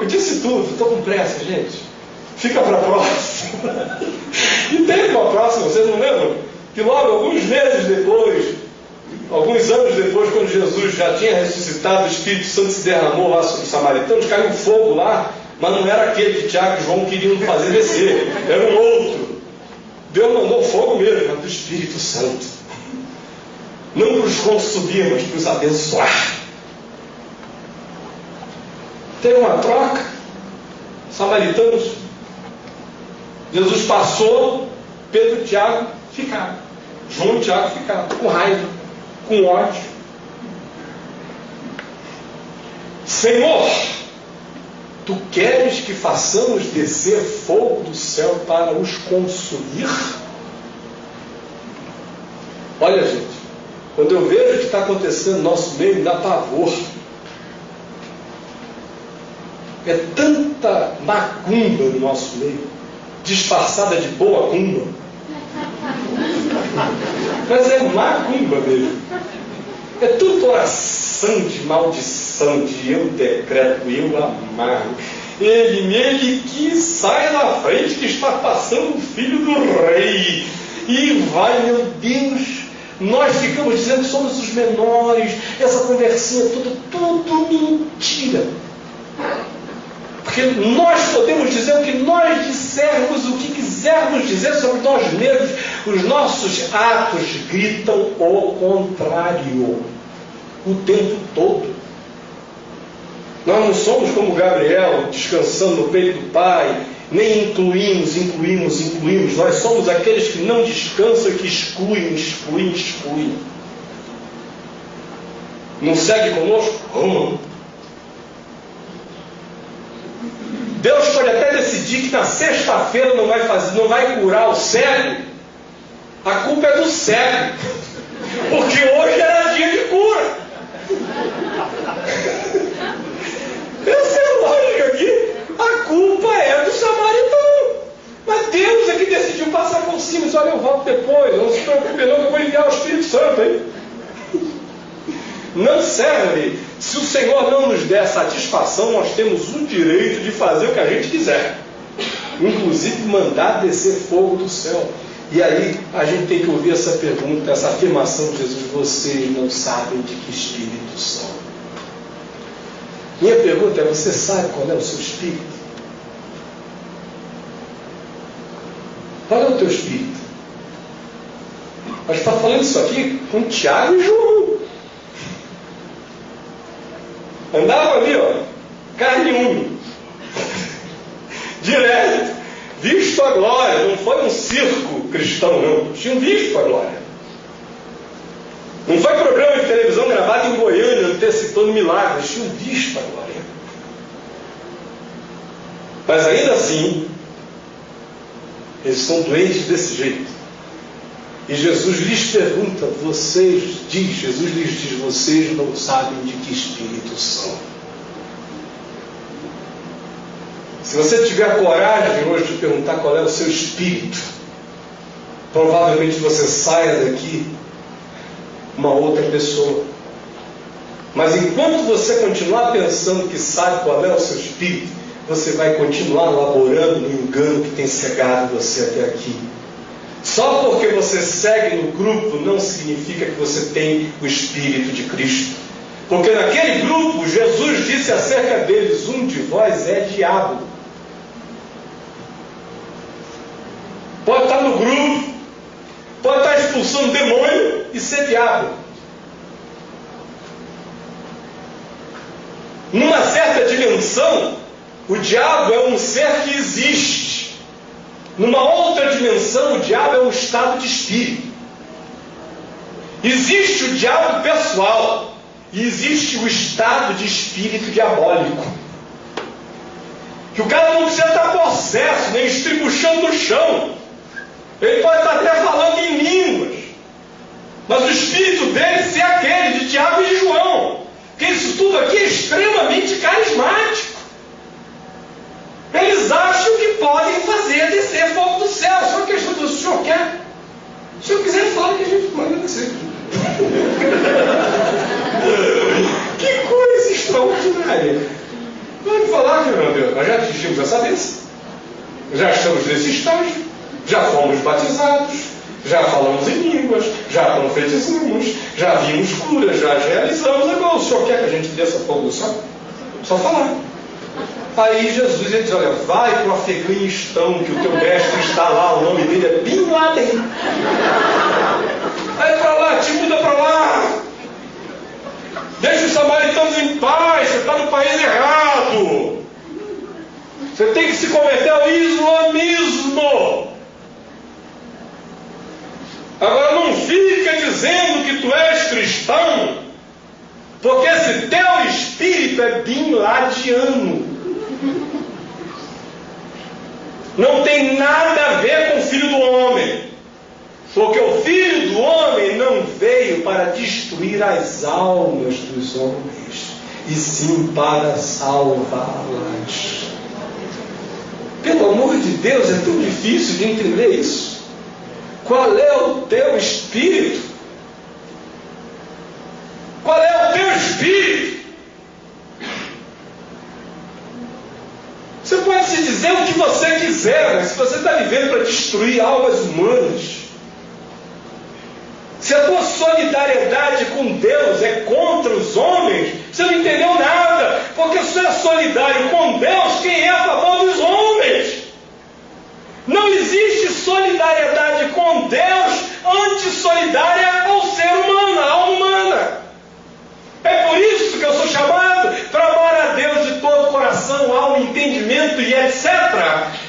B: Disse tudo, estou com pressa, gente. Fica para a próxima. E teve uma próxima, vocês não lembram? Que logo, alguns meses depois, alguns anos depois, quando Jesus já tinha ressuscitado, o Espírito Santo se derramou lá sobre os samaritanos, caiu fogo lá, mas não era aquele que Tiago e João queriam fazer descer, era um outro. Deus mandou fogo mesmo, mas do Espírito Santo. Não para os consumir, mas para os abençoar. Teve uma troca. Samaritanos. Jesus passou, Pedro e Tiago ficaram. João e Tiago ficaram com raiva, com ódio. Senhor, tu queres que façamos descer fogo do céu para os consumir? Olha, gente, quando eu vejo o que está acontecendo no nosso meio, me dá pavor. É tanta macumba no nosso meio, disfarçada de boa cumba. Mas é macumba mesmo. É tudo oração de maldição, de eu decreto, eu amarro. Ele que sai na frente, que está passando o filho do rei. E vai, meu Deus. Nós ficamos dizendo que somos os menores, essa conversinha tudo mentira. Porque nós podemos dizer o que nós dissermos, o que quisermos dizer sobre nós mesmos, os nossos atos gritam o contrário o tempo todo. Nós não somos como Gabriel, descansando no peito do Pai, nem incluímos. Nós somos aqueles que não descansam e que excluem. Não segue conosco? Vamos. Deus pode até decidir que na sexta-feira não vai curar o cego. A culpa é do cego. Porque hoje era dia de cura. Essa é a lógica aqui. A culpa é do samaritano. Mas Deus é que decidiu passar por cima. Olha, eu volto depois. Não se preocupe não, que eu vou enviar o Espírito Santo, hein? Não serve. Se o Senhor não nos der satisfação, nós temos o direito de fazer o que a gente quiser. Inclusive mandar descer fogo do céu. E aí a gente tem que ouvir essa pergunta, essa afirmação de Jesus: vocês não sabem de que espírito são. Minha pergunta é: você sabe qual é o seu espírito? Qual é o teu espírito? Nós estamos falando isso aqui com Tiago e João. Andava ali, ó, carne úmida. Direto. Visto a glória. Não foi um circo cristão, não. Tinham visto a glória. Não foi programa de televisão gravado em Goiânia, antecipando milagres. Tinham visto a glória. Mas ainda assim, eles são doentes desse jeito. E Jesus lhes pergunta, Jesus lhes diz, vocês não sabem de que espírito são. Se você tiver coragem hoje de perguntar qual é o seu espírito,
C: provavelmente você saia daqui uma outra pessoa. Mas enquanto você continuar pensando que sabe qual é o seu espírito, você vai continuar laborando no engano que tem cegado você até aqui. Só porque você segue no grupo não significa que você tem o Espírito de Cristo. Porque naquele grupo, Jesus disse acerca deles: um de vós é diabo. Pode estar no grupo, pode estar expulsando demônio e ser diabo. Numa certa dimensão, o diabo é um ser que existe. Numa outra dimensão, o diabo é um estado de espírito. Existe o diabo pessoal e existe o estado de espírito diabólico. Que o cara não precisa estar possesso, nem estribuchando no chão. Ele pode estar até falando em línguas. Mas o espírito dele ser aquele de Tiago e de João. Porque isso tudo aqui é extremamente carismático. Eles acham que podem fazer descer fogo do céu. Só que o senhor quer. Se o senhor quiser, fala que a gente manda descer. Que coisa extraordinária. Pode falar, Fernando. Nós já atingimos essa bênção. Já estamos nesse estágio. Já fomos batizados. Já falamos em línguas, já profetizamos, já vimos curas, já realizamos. Agora o senhor quer que a gente desça fogo do céu? Só falar. Aí Jesus ele diz: olha, vai para o Afeganistão, que o teu mestre está lá, o nome dele é Bin Laden. Vai para lá, te muda para lá. Deixa os samaritanos em paz, você está no país errado. Você tem que se converter ao islamismo. Agora não fica dizendo que tu és cristão, porque esse teu espírito é bin ladiano. Não tem nada a ver com o Filho do Homem. Porque o Filho do Homem não veio para destruir as almas dos homens, e sim para salvá-las. Pelo amor de Deus, é tão difícil de entender isso. Qual é o teu espírito? Qual é o teu espírito? Você pode se dizer o que você quiser, mas se você está vivendo para destruir almas humanas, se a tua solidariedade com Deus é contra os homens, você não entendeu nada, porque se você é solidário com Deus, quem é a favor dos homens? Não existe solidariedade com Deus antissolidária ao ser humano, à alma humana. É por isso que eu sou chamado para amar a Deus de todo o coração, alma, entendimento e etc.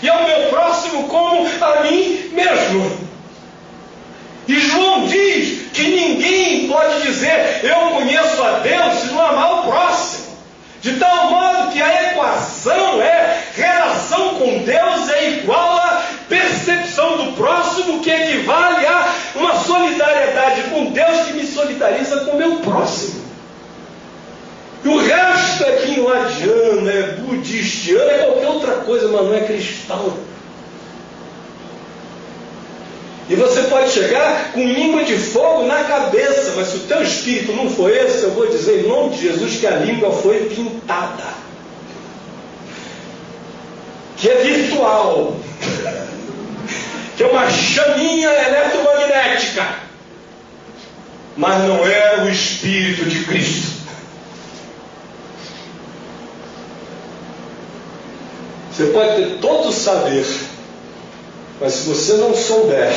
C: E ao meu próximo como a mim mesmo. E João diz que ninguém pode dizer eu conheço a Deus se não amar o próximo. De tal modo que a equação é relação com Deus é igual a percepção do próximo, que equivale a uma solidariedade com Deus que me solidariza com o meu próximo. E o resto é bin-ladiano, é budistiano, é qualquer outra coisa, mas não é cristão. E você pode chegar com língua de fogo na cabeça, mas se o teu espírito não for esse, eu vou dizer em nome de Jesus que a língua foi pintada. Que é virtual. Que é uma chaminha eletromagnética. Mas não é o Espírito de Cristo. Você pode ter todo o saber, mas se você não souber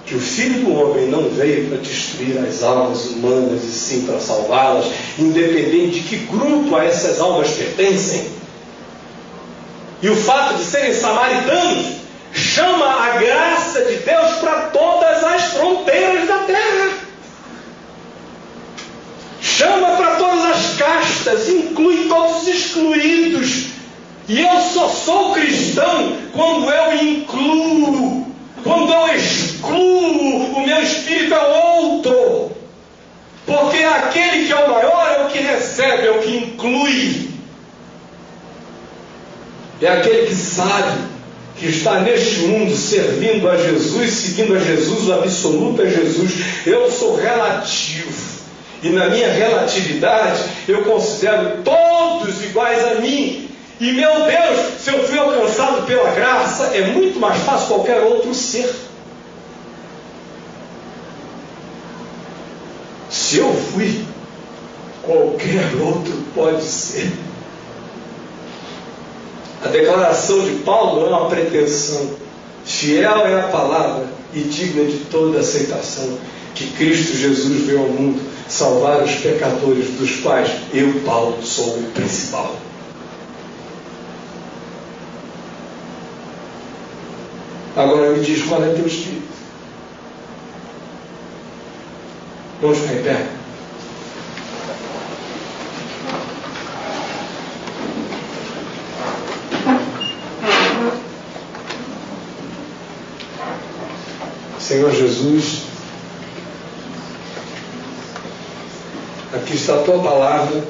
C: que o Filho do Homem não veio para destruir as almas humanas e sim para salvá-las, independente de que grupo a essas almas pertencem, e o fato de serem samaritanos chama a graça de Deus para todas as fronteiras da terra, chama para todas as castas, inclui todos os excluídos. E eu só sou cristão quando eu incluo, quando eu excluo, o meu espírito é outro. Porque aquele que é o maior é o que recebe, é o que inclui. É aquele que sabe que está neste mundo servindo a Jesus, seguindo a Jesus, o absoluto é Jesus. Eu sou relativo. E na minha relatividade, eu considero todos iguais a mim. E meu Deus, se eu fui alcançado pela graça, é muito mais fácil qualquer outro ser. Se eu fui, qualquer outro pode ser. A declaração de Paulo não é uma pretensão. Fiel é a palavra e digna de toda aceitação, que Cristo Jesus veio ao mundo salvar os pecadores, dos quais eu, Paulo, sou o principal. Agora me diz qual é teu espírito. Vamos ficar em pé? Senhor Jesus, aqui está a tua palavra,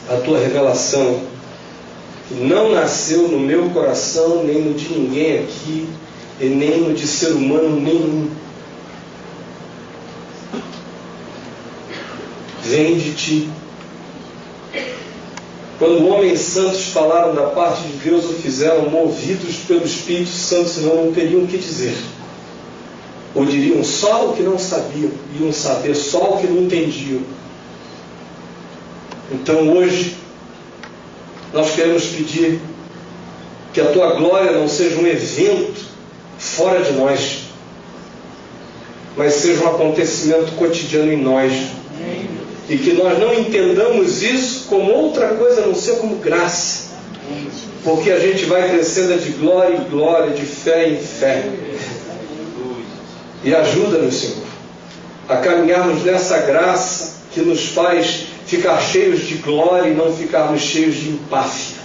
C: a tua revelação, que não nasceu no meu coração, nem no de ninguém aqui, e nem no de ser humano nenhum. Vem de ti. Quando homens santos falaram da parte de Deus, o fizeram movidos pelo Espírito Santo, senão não teriam o que dizer. Ou diriam só o que não sabiam, iam saber só o que não entendiam. Então hoje, nós queremos pedir que a tua glória não seja um evento fora de nós, mas seja um acontecimento cotidiano em nós. E que nós não entendamos isso como outra coisa a não ser como graça. Porque a gente vai crescendo de glória em glória, de fé em fé. E ajuda-nos, Senhor, a caminharmos nessa graça que nos faz ficar cheios de glória e não ficarmos cheios de empáfia.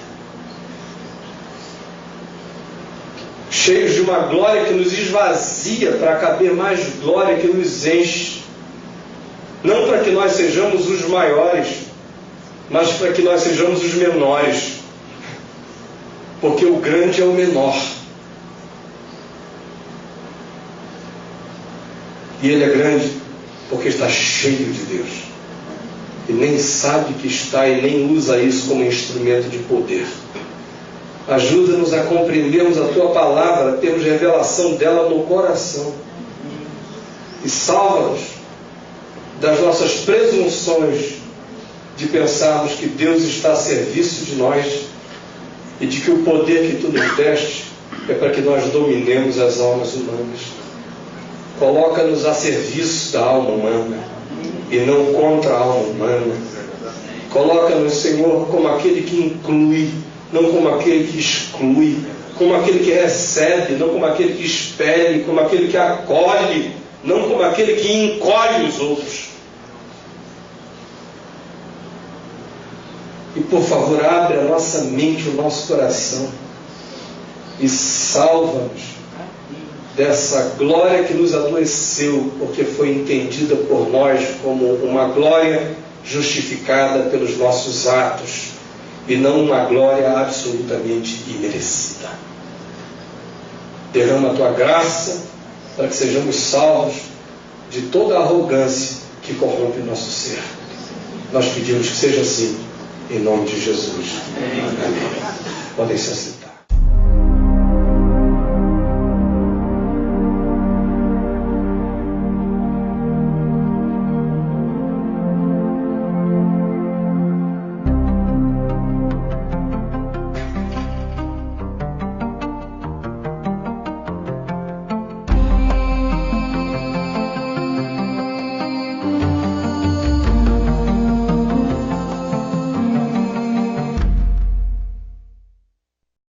C: Cheios de uma glória que nos esvazia para caber mais glória que nos enche. Não para que nós sejamos os maiores, mas para que nós sejamos os menores. Porque o grande é o menor. E ele é grande porque está cheio de Deus. E nem sabe que está e nem usa isso como instrumento de poder. Ajuda-nos a compreendermos a tua palavra, a termos revelação dela no coração. E salva-nos das nossas presunções de pensarmos que Deus está a serviço de nós e de que o poder que tu nos deste é para que nós dominemos as almas humanas. Coloca-nos a serviço da alma humana e não contra a alma humana. Coloca-nos, Senhor, como aquele que inclui, não como aquele que exclui, como aquele que recebe, não como aquele que espere, como aquele que acolhe, não como aquele que encolhe os outros. E por favor, abre a nossa mente, o nosso coração e salva-nos dessa glória que nos adoeceu, porque foi entendida por nós como uma glória justificada pelos nossos atos e não uma glória absolutamente imerecida. Derrama a tua graça para que sejamos salvos de toda a arrogância que corrompe o nosso ser. Nós pedimos que seja assim, em nome de Jesus. Amém. Podem se assentar.